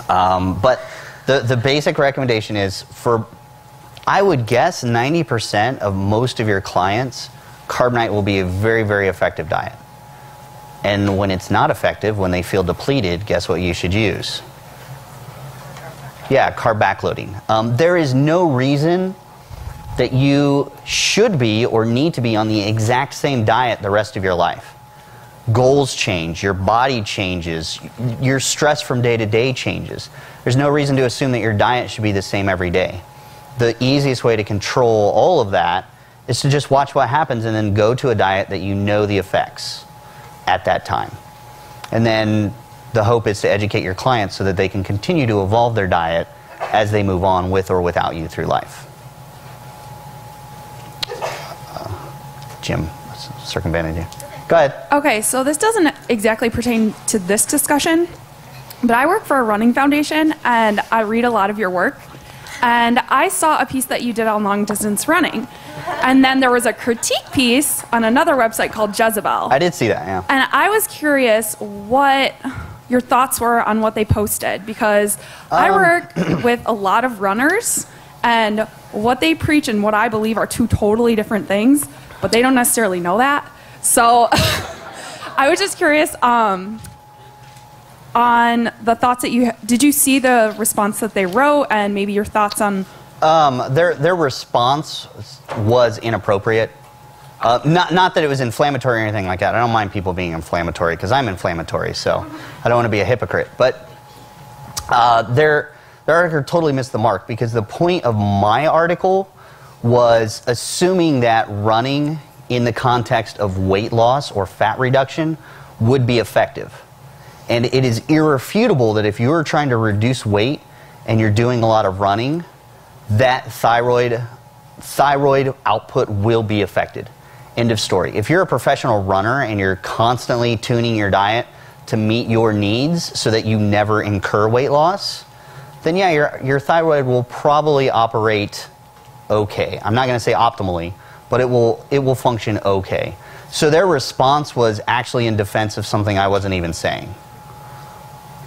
But the basic recommendation is for, I would guess, 90% of most of your clients, carb night will be a very, very effective diet. And when it's not effective, when they feel depleted, guess what you should use? Yeah, carb backloading. There is no reason that you should be or need to be on the exact same diet the rest of your life. Goals change, your body changes, your stress from day to day changes. There's no reason to assume that your diet should be the same every day. The easiest way to control all of that is to just watch what happens and then go to a diet that you know the effects at that time. And then the hope is to educate your clients so that they can continue to evolve their diet as they move on with or without you through life. Jim, circumvented you. Go ahead. Okay, so this doesn't exactly pertain to this discussion, but I work for a running foundation and I read a lot of your work. And I saw a piece that you did on long distance running. And then there was a critique piece on another website called Jezebel. I did see that, yeah. And I was curious what your thoughts were on what they posted, because I work with a lot of runners, and what they preach and what I believe are two totally different things, but they don't necessarily know that. So I was just curious on the thoughts that did you see the response that they wrote, and maybe your thoughts on... Their response was inappropriate. Not that it was inflammatory or anything like that. I don't mind people being inflammatory because I'm inflammatory, so I don't want to be a hypocrite. But their article totally missed the mark, because the point of my article was assuming that running in the context of weight loss or fat reduction would be effective. And it is irrefutable that if you're trying to reduce weight and you're doing a lot of running, that thyroid output will be affected. End of story. If you're a professional runner and you're constantly tuning your diet to meet your needs so that you never incur weight loss, then yeah, your thyroid will probably operate okay. I'm not going to say optimally, but it will function okay. So their response was actually in defense of something I wasn't even saying.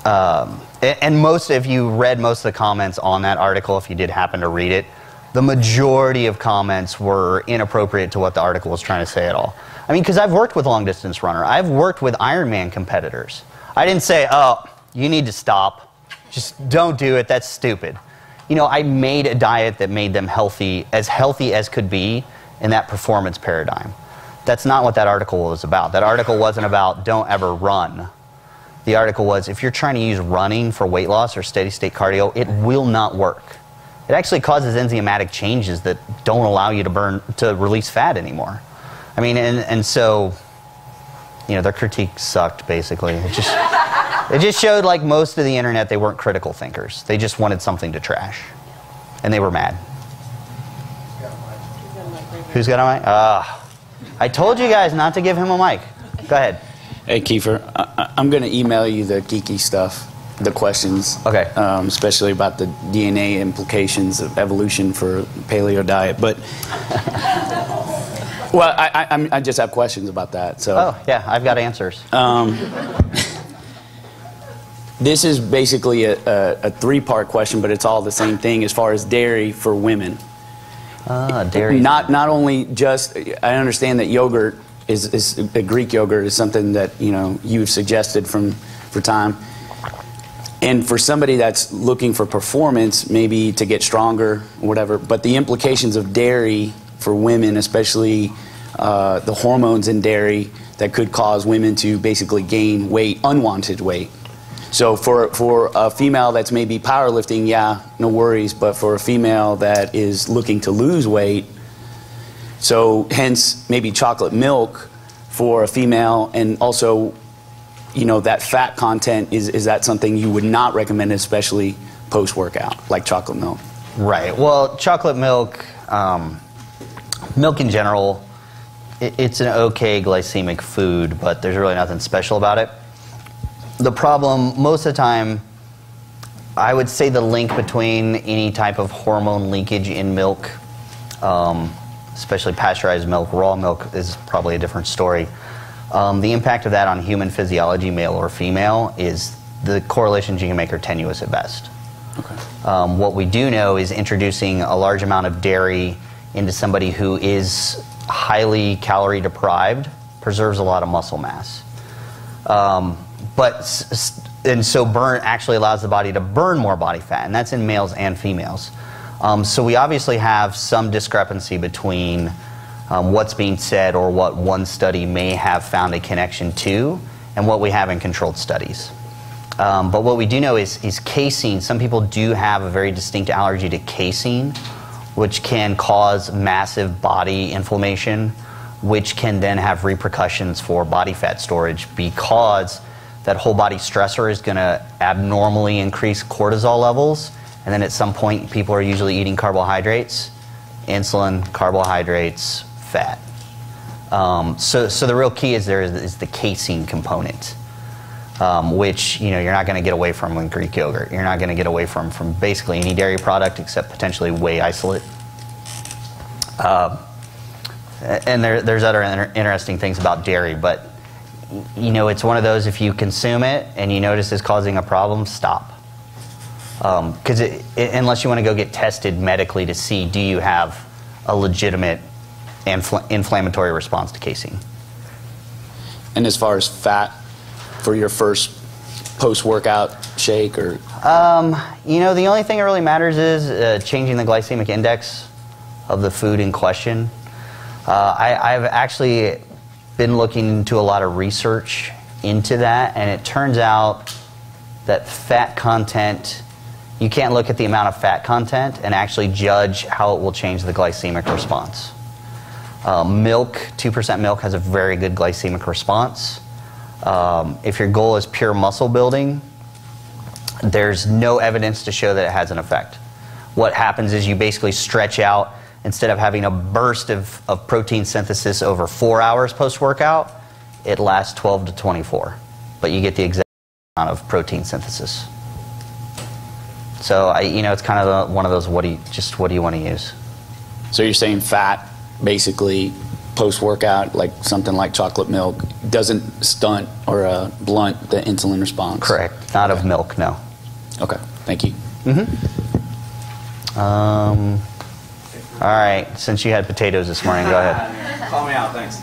And if you read most of the comments on that article, if you did happen to read it, the majority of comments were inappropriate to what the article was trying to say at all. I mean, because I've worked with long distance runner. I've worked with Ironman competitors. I didn't say, oh, you need to stop. Just don't do it. That's stupid. You know, I made a diet that made them healthy as could be in that performance paradigm. That's not what that article was about. That article wasn't about don't ever run. The article was, if you're trying to use running for weight loss or steady state cardio, it will not work. It actually causes enzymatic changes that don't allow you to release fat anymore. I mean, and so, you know, their critique sucked, basically. It just showed, like most of the internet, they weren't critical thinkers. They just wanted something to trash. And they were mad. Who's got a mic? I told you guys not to give him a mic. Go ahead. Hey, Kiefer, I'm going to email you the geeky stuff, the questions. Okay. Especially about the DNA implications of evolution for paleo diet. But, well, I just have questions about that. So. Oh, yeah, I've got answers. This is basically a three-part question, but it's all the same thing as far as dairy for women. Dairy. Not only just, I understand that yogurt is a Greek yogurt is something that, you know, you've suggested for time. And for somebody that's looking for performance, maybe to get stronger or whatever, but the implications of dairy for women, especially the hormones in dairy that could cause women to basically gain weight, unwanted weight. So for a female that's maybe powerlifting, yeah, no worries, but for a female that is looking to lose weight, so hence maybe chocolate milk for a female, and also, you know, that fat content, is that something you would not recommend, especially post-workout, like chocolate milk? Right. Well, chocolate milk, milk in general, it's an okay glycemic food, but there's really nothing special about it. The problem, most of the time, I would say the link between any type of hormone leakage in milk, especially pasteurized milk, raw milk is probably a different story. The impact of that on human physiology, male or female, is the correlations you can make are tenuous at best. Okay. What we do know is introducing a large amount of dairy into somebody who is highly calorie deprived preserves a lot of muscle mass. And so burn actually allows the body to burn more body fat, and that's in males and females. So we obviously have some discrepancy between what's being said or what one study may have found a connection to and what we have in controlled studies. But what we do know is casein. Some people do have a very distinct allergy to casein, which can cause massive body inflammation, which can then have repercussions for body fat storage because that whole body stressor is going to abnormally increase cortisol levels. And then at some point, people are usually eating carbohydrates, insulin, carbohydrates, fat. So the real key is the casein component, which you're not going to get away from in Greek yogurt. You're not going to get away from basically any dairy product except potentially whey isolate. And there's other interesting things about dairy, but it's one of those, if you consume it and you notice it's causing a problem, stop. Because unless you want to go get tested medically to see, do you have a legitimate inflammatory response to casein. And as far as fat for your first post-workout shake, or? The only thing that really matters is changing the glycemic index of the food in question. I've actually been looking into a lot of research into that, and it turns out that fat content, you can't look at the amount of fat content and actually judge how it will change the glycemic response. Milk, 2% milk has a very good glycemic response. If your goal is pure muscle building, there's no evidence to show that it has an effect. What happens is you basically stretch out. Instead of having a burst of protein synthesis over 4 hours post-workout, it lasts 12 to 24. But you get the exact amount of protein synthesis. So, it's kind of one of those, what do you want to use? So you're saying fat, basically, post-workout, like something like chocolate milk, doesn't stunt or blunt the insulin response? Correct. Not of milk, no. Okay, thank you. All right, since you had potatoes this morning, go ahead. Call me out, thanks.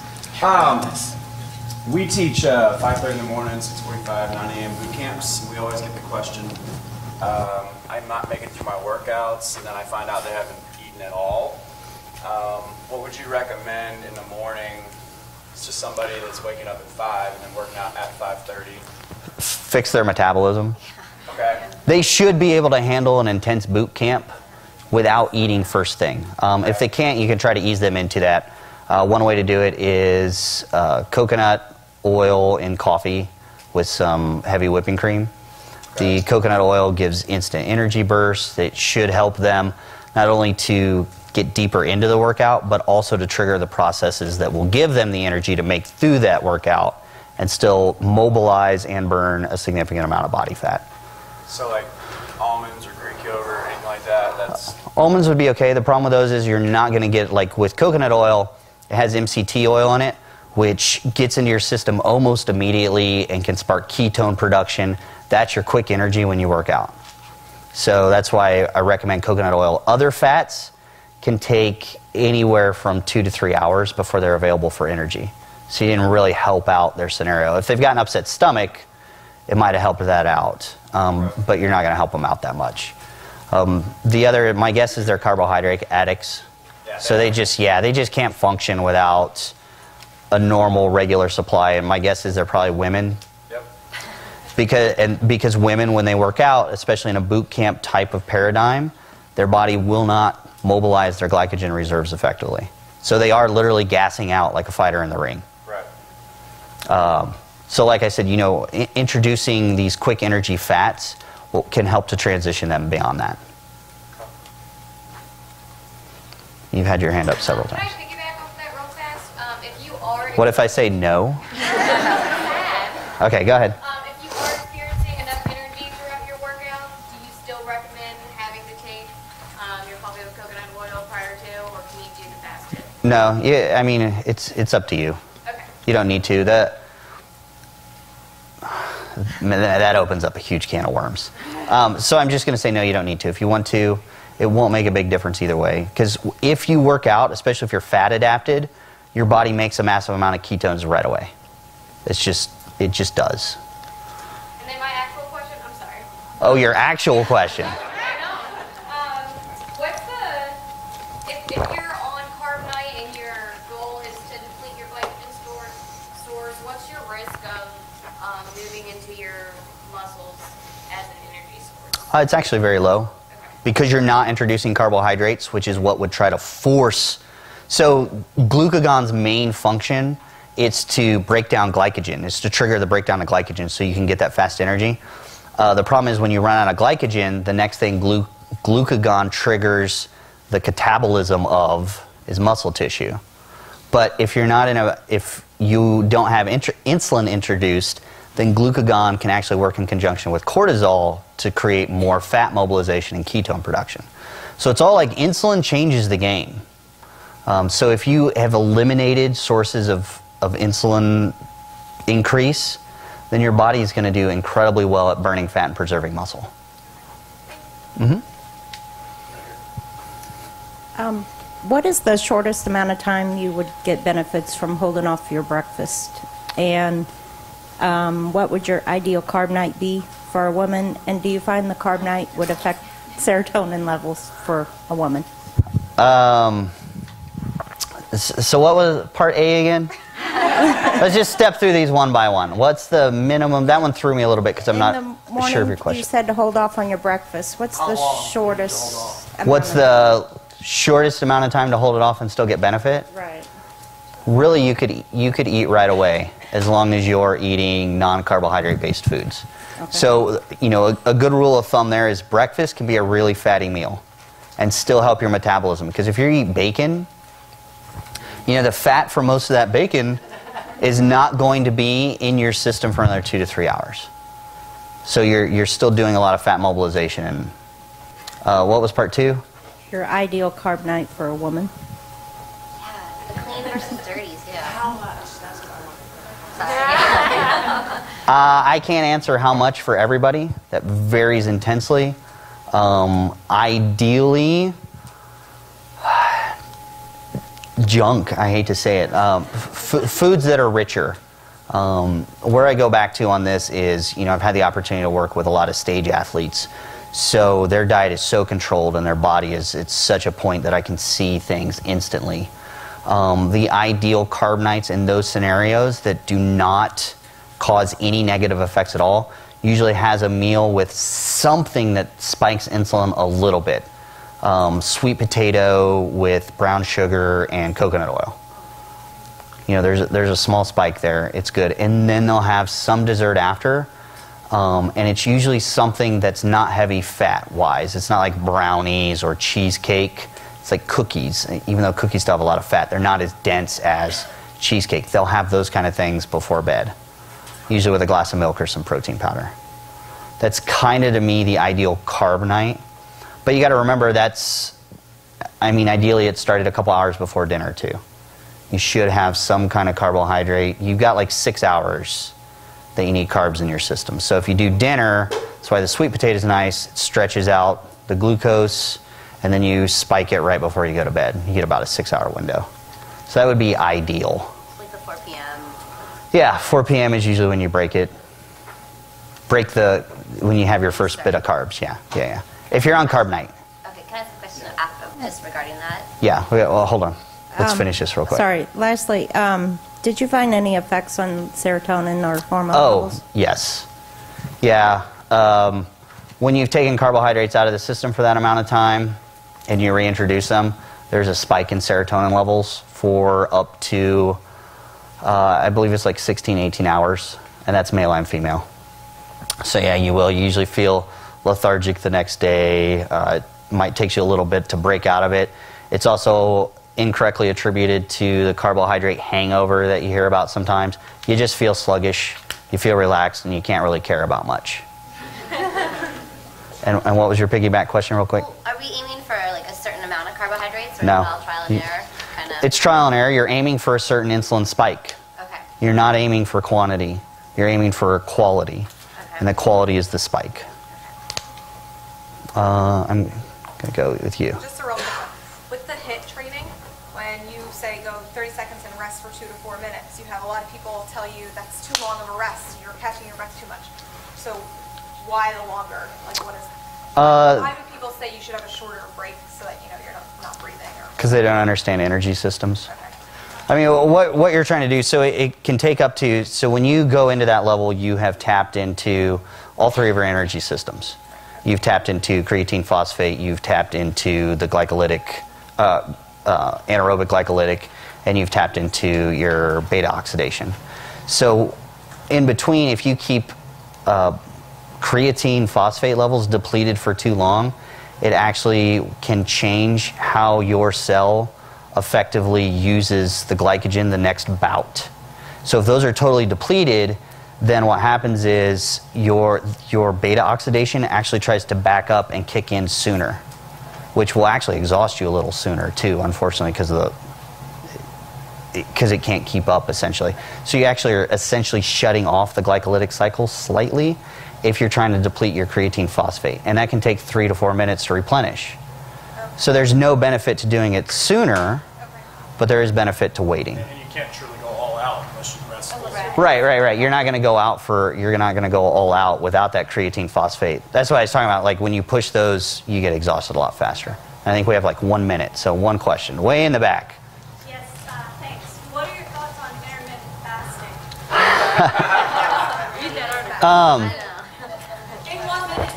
We teach 5:30 in the morning, 6:45, 9 a.m. boot camps. We always get the question, I'm not making it through my workouts, and then I find out they haven't eaten at all. What would you recommend in the morning to somebody that's waking up at 5 and then working out at 5:30? Fix their metabolism. Okay. They should be able to handle an intense boot camp without eating first thing. If they can't, you can try to ease them into that. One way to do it is coconut oil in coffee with some heavy whipping cream. Okay. The coconut oil gives instant energy bursts. It should help them not only to get deeper into the workout, but also to trigger the processes that will give them the energy to make through that workout and still mobilize and burn a significant amount of body fat. So like almonds or Greek yogurt, anything like that? Almonds would be okay. The problem with those is you're not going to get, like with coconut oil, it has MCT oil in it, which gets into your system almost immediately and can spark ketone production. That's your quick energy when you work out. So that's why I recommend coconut oil. Other fats can take anywhere from 2 to 3 hours before they're available for energy. So you didn't really help out their scenario. If they've got an upset stomach, it might have helped that out, but you're not going to help them out that much. My guess is they're carbohydrate addicts. Yeah, so they just can't function without a normal, regular supply. And my guess is they're probably women. Yep. Because women, when they work out, especially in a boot camp type of paradigm, their body will not mobilize their glycogen reserves effectively. So they are literally gassing out like a fighter in the ring. Right. So like I said, introducing these quick energy fats can help to transition them beyond that. You've had your hand up several Can I times. piggyback off that real fast? If you are What if I say no? Okay, go ahead. If you are experiencing enough energy throughout your workout, do you still recommend having to take your coffee with coconut oil prior to, or can you do the fasted? No, yeah, I mean, it's up to you. Okay. You don't need to. That opens up a huge can of worms. So I'm just going to say no, you don't need to. If you want to, it won't make a big difference either way. Because if you work out, especially if you're fat adapted, your body makes a massive amount of ketones right away. It just does. And then my actual question, I'm sorry. Oh, your actual question. What's if you're on carb night and your goal is to deplete your glycogen stores, what's your risk of moving into your muscles as an energy source? It's actually very low. Because you're not introducing carbohydrates, which is what would try to force. So glucagon's main function is to break down glycogen. It's to trigger the breakdown of glycogen so you can get that fast energy. The problem is when you run out of glycogen, the next thing glucagon triggers the catabolism of is muscle tissue. But if you're not if you don't have insulin introduced, then glucagon can actually work in conjunction with cortisol to create more fat mobilization and ketone production. So it's all like insulin changes the game. So if you have eliminated sources of insulin increase, then your body is going to do incredibly well at burning fat and preserving muscle. What is the shortest amount of time you would get benefits from holding off your breakfast? And what would your ideal carb night be for a woman? And do you find the carb night would affect serotonin levels for a woman? So what was part A again? Let's just step through these one by one. What's the minimum? That one threw me a little bit because I'm not sure of your question. You said to hold off on your breakfast. What's the shortest amount What's the shortest amount of time to hold it off and still get benefit? Right. Really, you could eat right away as long as you're eating non-carbohydrate based foods. Okay. So, a good rule of thumb there is breakfast can be a really fatty meal and still help your metabolism. Because if you eat bacon, the fat for most of that bacon is not going to be in your system for another 2 to 3 hours. So you're still doing a lot of fat mobilization. And what was part 2? Your ideal carb night for a woman? Yeah, the clean versus dirty too. How much? That's what I want. I can't answer how much for everybody. That varies intensely. Ideally, junk, I hate to say it. Foods that are richer. Where I go back to on this is, I've had the opportunity to work with a lot of stage athletes. So their diet is so controlled and their body it's such a point that I can see things instantly. The ideal carb nights in those scenarios that do not cause any negative effects at all usually has a meal with something that spikes insulin a little bit. Sweet potato with brown sugar and coconut oil. There's a small spike there. It's good. And then they'll have some dessert after. And it's usually something that's not heavy fat-wise. It's not like brownies or cheesecake. It's like cookies. Even though cookies still have a lot of fat, they're not as dense as cheesecake. They'll have those kind of things before bed, usually with a glass of milk or some protein powder. That's kind of, to me, the ideal carb night. But you got to remember ideally it started a couple hours before dinner, too. You should have some kind of carbohydrate. You've got like 6 hours that you need carbs in your system. So if you do dinner, that's why the sweet potato is nice. It stretches out the glucose, and then you spike it right before you go to bed. You get about a 6-hour window. So that would be ideal. Like the 4 p.m. Yeah, 4 p.m. is usually when you break it. When you have your first bit of carbs, yeah. If you're on carb night. Okay, can I ask a question after just regarding that? Yeah, well, hold on. Let's finish this real quick. Sorry, lastly, did you find any effects on serotonin or hormone levels? Yes. Yeah. When you've taken carbohydrates out of the system for that amount of time and you reintroduce them, there's a spike in serotonin levels for up to, I believe it's like 16, 18 hours, and that's male and female. So yeah, you will usually feel lethargic the next day. It might take you a little bit to break out of it. It's also incorrectly attributed to the carbohydrate hangover that you hear about sometimes. You just feel sluggish, you feel relaxed, and you can't really care about much. And what was your piggyback question real quick? Well, are we aiming for like a certain amount of carbohydrates, or No. all trial and error? Kind of. It's trial and error. You're aiming for a certain insulin spike. Okay. You're not aiming for quantity. You're aiming for quality. Okay. And the quality is the spike. I'm going to go with you. Just a real quick one. With the HIIT training, when you say go 30 seconds and rest for 2 to 4 minutes, you have a lot of people tell you that's too long of a rest. You're catching your breath too much. So why the longer? Like, what is? Why do people say you should have a shorter break so that you're not breathing? Because they don't understand energy systems. Okay. I mean, what you're trying to do, so it can take up to, so when you go into that level, you have tapped into all three of your energy systems. You've tapped into creatine phosphate, you've tapped into the glycolytic, anaerobic glycolytic, and you've tapped into your beta oxidation. So in between, if you keep creatine phosphate levels depleted for too long, it actually can change how your cell effectively uses the glycogen the next bout. So if those are totally depleted, then what happens is your beta oxidation actually tries to back up and kick in sooner, which will actually exhaust you a little sooner too, unfortunately, because it can't keep up essentially. So you actually are essentially shutting off the glycolytic cycle slightly if you're trying to deplete your creatine phosphate, and that can take 3 to 4 minutes to replenish. So there's no benefit to doing it sooner, but there is benefit to waiting. And you can't truly go all out unless you rest. Right. You're not going to go all out without that creatine phosphate. That's what I was talking about. Like when you push those, you get exhausted a lot faster. I think we have like 1 minute, so one question, way in the back. Yes, thanks. What are your thoughts on intermittent fasting? In 1 minute.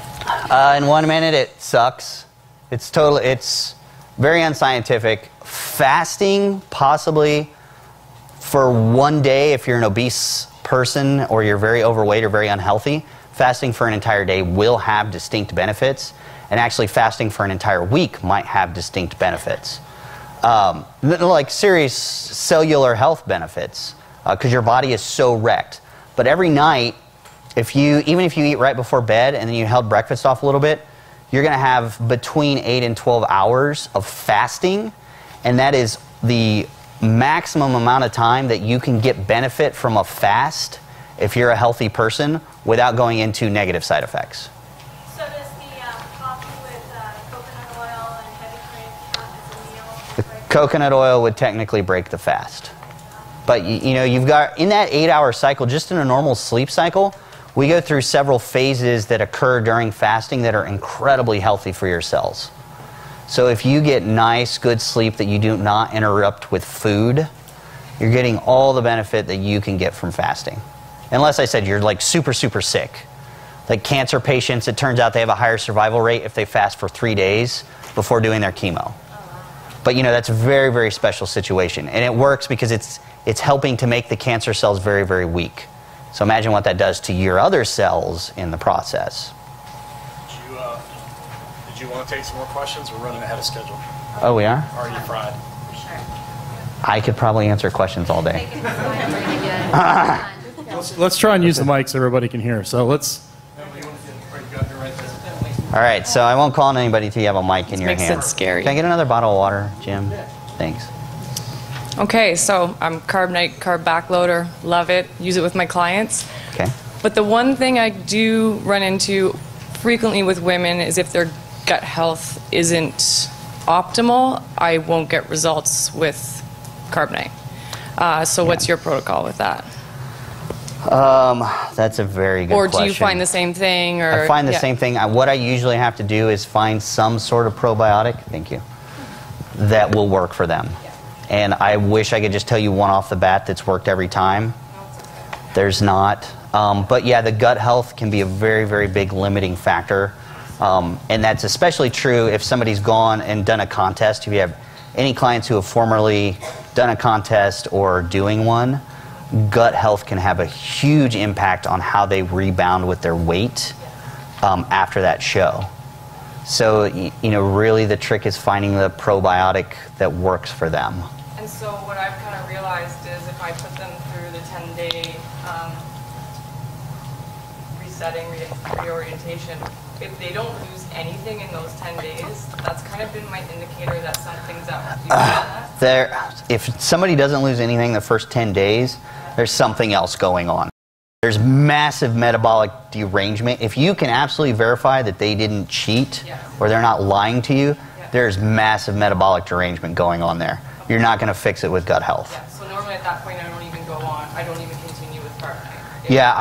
In 1 minute, it sucks. It's very unscientific. Fasting, possibly for 1 day, if you're an obese person or you're very overweight or very unhealthy, fasting for an entire day will have distinct benefits. And actually, fasting for an entire week might have distinct benefits. Like serious cellular health benefits, because your body is so wrecked. But every night, even if you eat right before bed and then you held breakfast off a little bit, you're going to have between 8 and 12 hours of fasting, and that is the maximum amount of time that you can get benefit from a fast if you're a healthy person without going into negative side effects. So does the coffee with coconut oil and heavy cream count as a meal? The coconut oil would technically break the fast. But you've got, in that 8-hour cycle, just in a normal sleep cycle, we go through several phases that occur during fasting that are incredibly healthy for your cells. So if you get nice, good sleep that you do not interrupt with food, you're getting all the benefit that you can get from fasting. Unless I said you're like super, super sick. Like cancer patients, it turns out they have a higher survival rate if they fast for 3 days before doing their chemo. But that's a very, very special situation. And it works because it's helping to make the cancer cells very, very weak. So imagine what that does to your other cells in the process. Did you want to take some more questions? We're running ahead of schedule. Oh, we are? Or are you fried? I could probably answer questions all day. Let's try and use the mic so everybody can hear. So let's... All right, so I won't call on anybody until you have a mic in your hand. Makes it scary. Can I get another bottle of water, Jim? Thanks. Okay, so I'm Carb Night, carb backloader. Love it. Use it with my clients. Okay. But the one thing I do run into frequently with women is if their gut health isn't optimal, I won't get results with Carb Night. So what's your protocol with that? That's a very good question. Or do you find the same thing? Or I find the same thing. What I usually have to do is find some sort of probiotic, thank you, that will work for them. And I wish I could just tell you one off the bat that's worked every time. There's not. But yeah, the gut health can be a very, very big limiting factor. And that's especially true if somebody's gone and done a contest. If you have any clients who have formerly done a contest or doing one, gut health can have a huge impact on how they rebound with their weight after that show. So, you know, really the trick is finding the probiotic that works for them. And so what I've kind of realized is if I put them through the 10-day resetting, reorientation, if they don't lose anything in those 10 days, that's kind of been my indicator that something's out with you. If somebody doesn't lose anything the first 10 days, there's something else going on. There's massive metabolic derangement. If you can absolutely verify that they didn't cheat or they're not lying to you, there's massive metabolic derangement going on there. You're not going to fix it with gut health. Yeah, so normally at that point I don't even go on. I don't even continue with carbonate. Yeah,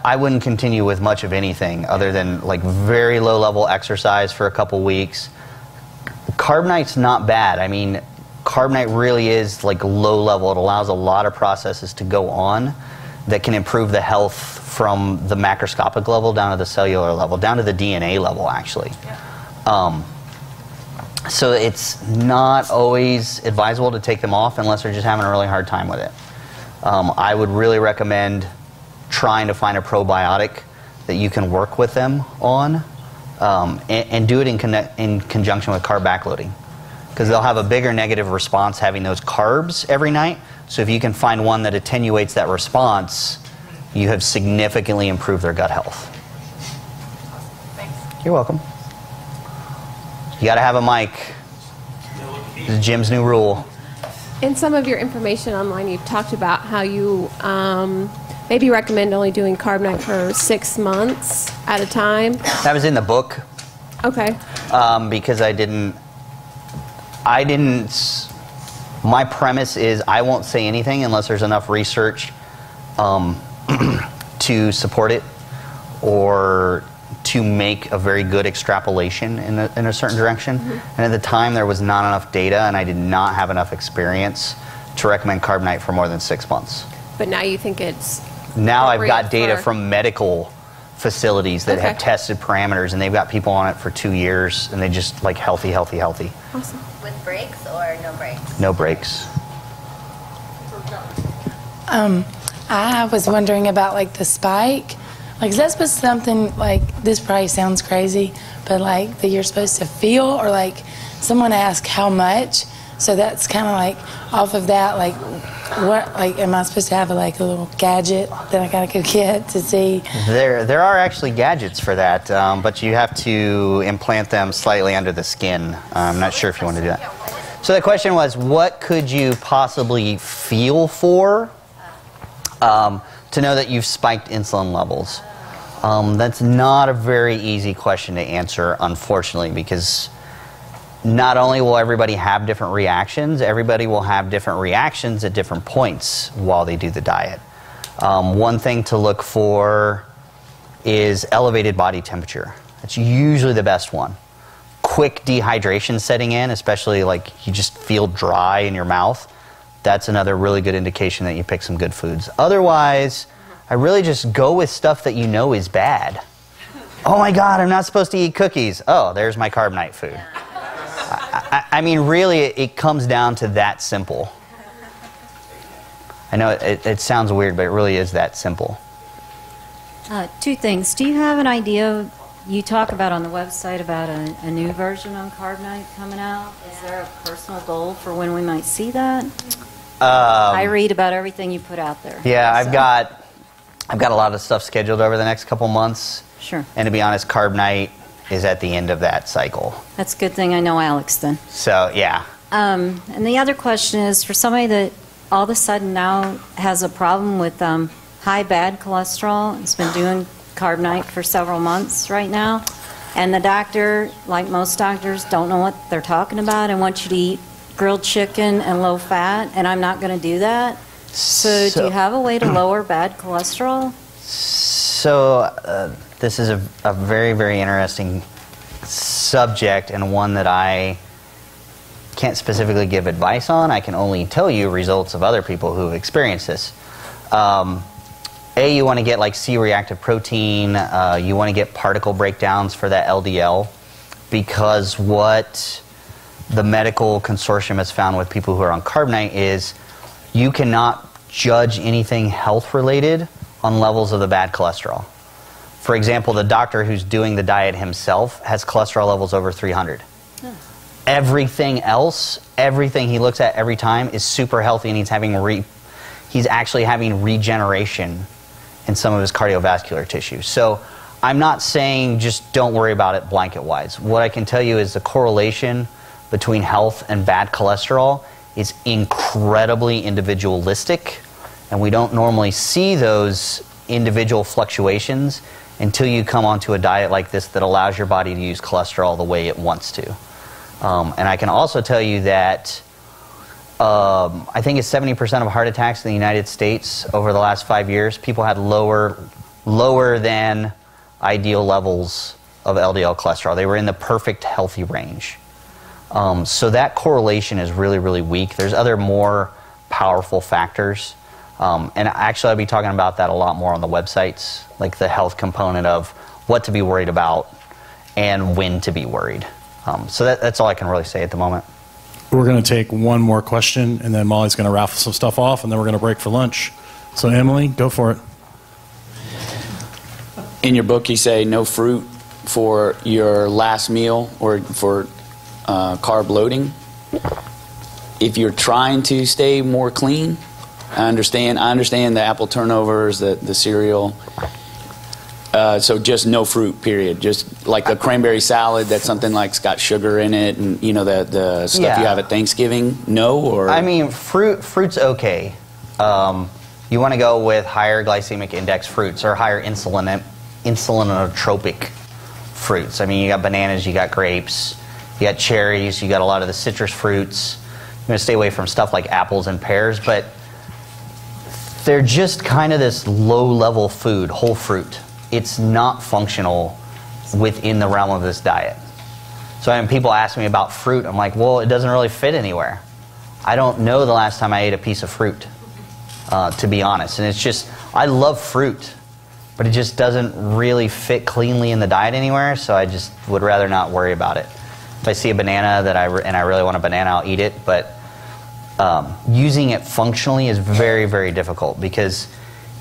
I wouldn't continue with much of anything other than like very low level exercise for a couple weeks. Carbonite's not bad. I mean, carbonite really is like low level. It allows a lot of processes to go on that can improve the health from the macroscopic level down to the cellular level, down to the DNA level actually. So it's not always advisable to take them off unless they're just having a really hard time with it. I would really recommend trying to find a probiotic that you can work with them on, and do it in conjunction with carb backloading, because they'll have a bigger negative response having those carbs every night. So if you can find one that attenuates that response, you have significantly improved their gut health. Thanks. You're welcome. You got to have a mic. This is Jim's new rule. In some of your information online, you've talked about how you maybe recommend only doing carbonite for 6 months at a time. That was in the book. Okay. Because I didn't. My premise is I won't say anything unless there's enough research to support it or to make a very good extrapolation in a certain direction. And at the time there was not enough data and I did not have enough experience to recommend carbonite for more than 6 months. But now you think it's... Now I've got data from medical facilities that have tested parameters and they've got people on it for 2 years and they just like healthy. Awesome. With breaks or no breaks? No breaks. I was wondering about like the spike. Like, is that supposed to something like, this probably sounds crazy, but like that you're supposed to feel, or like someone asked how much, so that's kind of like off of that, like what, like am I supposed to have like a little gadget that I gotta go get to see? There are actually gadgets for that, but you have to implant them slightly under the skin. I'm not sure if you want to do that. So the question was, what could you possibly feel for to know that you've spiked insulin levels? That's not a very easy question to answer, unfortunately, because not only will everybody have different reactions, everybody will have different reactions at different points while they do the diet. One thing to look for is elevated body temperature. That's usually the best one. Quick dehydration setting in, especially like you just feel dry in your mouth, that's another really good indication that you pick some good foods. Otherwise, I really just go with stuff that you know is bad. Oh my God, I'm not supposed to eat cookies. Oh, there's my carbonite food. I mean, really, it comes down to that simple. I know it sounds weird, but it really is that simple. 2 things. Do you have an idea, you talk about on the website about a new version on carbonite coming out? Is there a personal goal for when we might see that? I read about everything you put out there. Yeah, I've got a lot of stuff scheduled over the next couple months. Sure. And to be honest, carbonite is at the end of that cycle. That's a good thing I know Alex then. So, yeah. And the other question is, for somebody that all of a sudden now has a problem with high bad cholesterol, has been doing carbonite for several months right now, and the doctor, like most doctors, don't know what they're talking about and want you to eat grilled chicken and low fat, and I'm not going to do that. So do you have a way to lower bad cholesterol? So this is a very, very interesting subject, and one that I can't specifically give advice on. I can only tell you results of other people who have experienced this. You want to get like C-reactive protein. You want to get particle breakdowns for that LDL, because what the medical consortium has found with people who are on carbonite is you cannot judge anything health related on levels of the bad cholesterol. For example, the doctor who's doing the diet himself has cholesterol levels over 300. Everything else, everything he looks at every time is super healthy, and he's actually having regeneration in some of his cardiovascular tissue. So I'm not saying just don't worry about it blanket-wise. What I can tell you is the correlation between health and bad cholesterol is incredibly individualistic, and we don't normally see those individual fluctuations until you come onto a diet like this that allows your body to use cholesterol the way it wants to. And I can also tell you that I think it's 70% of heart attacks in the United States over the last 5 years, people had lower than ideal levels of LDL cholesterol. They were in the perfect healthy range. So that correlation is really, really weak. There's other more powerful factors. And actually I'll be talking about that a lot more on the websites, like the health component of what to be worried about and when to be worried. So that's all I can really say at the moment. We're going to take one more question, and then Molly's going to raffle some stuff off, and then we're going to break for lunch. So Emily, go for it. In your book, you say no fruit for your last meal or for carb loading. If you're trying to stay more clean, I understand the apple turnovers, the cereal. So just no fruit, period. Just like a cranberry salad, that's something like it's got sugar in it, and you know the stuff you have at Thanksgiving. No, or I mean, fruit's okay. You want to go with higher glycemic index fruits or higher insulinotropic fruits. I mean, you got bananas, you got grapes, you got cherries, you got a lot of the citrus fruits. You're going to stay away from stuff like apples and pears, but they're just kind of this low-level food, whole fruit. It's not functional within the realm of this diet. So when people ask me about fruit, I'm like, well, it doesn't really fit anywhere. I don't know the last time I ate a piece of fruit, to be honest. And it's just, I love fruit, but it just doesn't really fit cleanly in the diet anywhere, so I just would rather not worry about it. If I see a banana and I really want a banana, I'll eat it, but using it functionally is very, very difficult because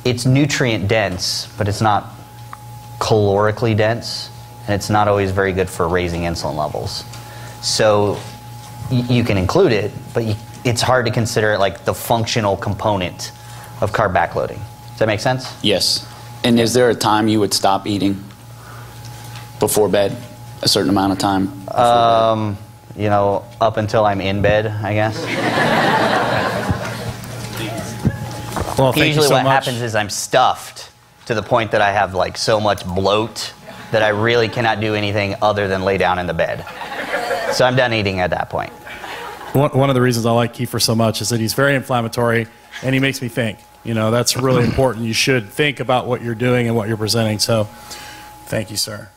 it's nutrient dense, but it's not calorically dense, and it's not always very good for raising insulin levels. So you can include it, but it's hard to consider it like the functional component of carb backloading. Does that make sense? Yes. And is there a time you would stop eating before bed? A certain amount of time? You know, up until I'm in bed, I guess. Well, thank usually you so what much. happens is I'm stuffed to the point that I have like so much bloat that I really cannot do anything other than lay down in the bed. So I'm done eating at that point. One of the reasons I like Kiefer so much is that he's very inflammatory, and he makes me think. You know, that's really important. You should think about what you're doing and what you're presenting. So thank you, sir.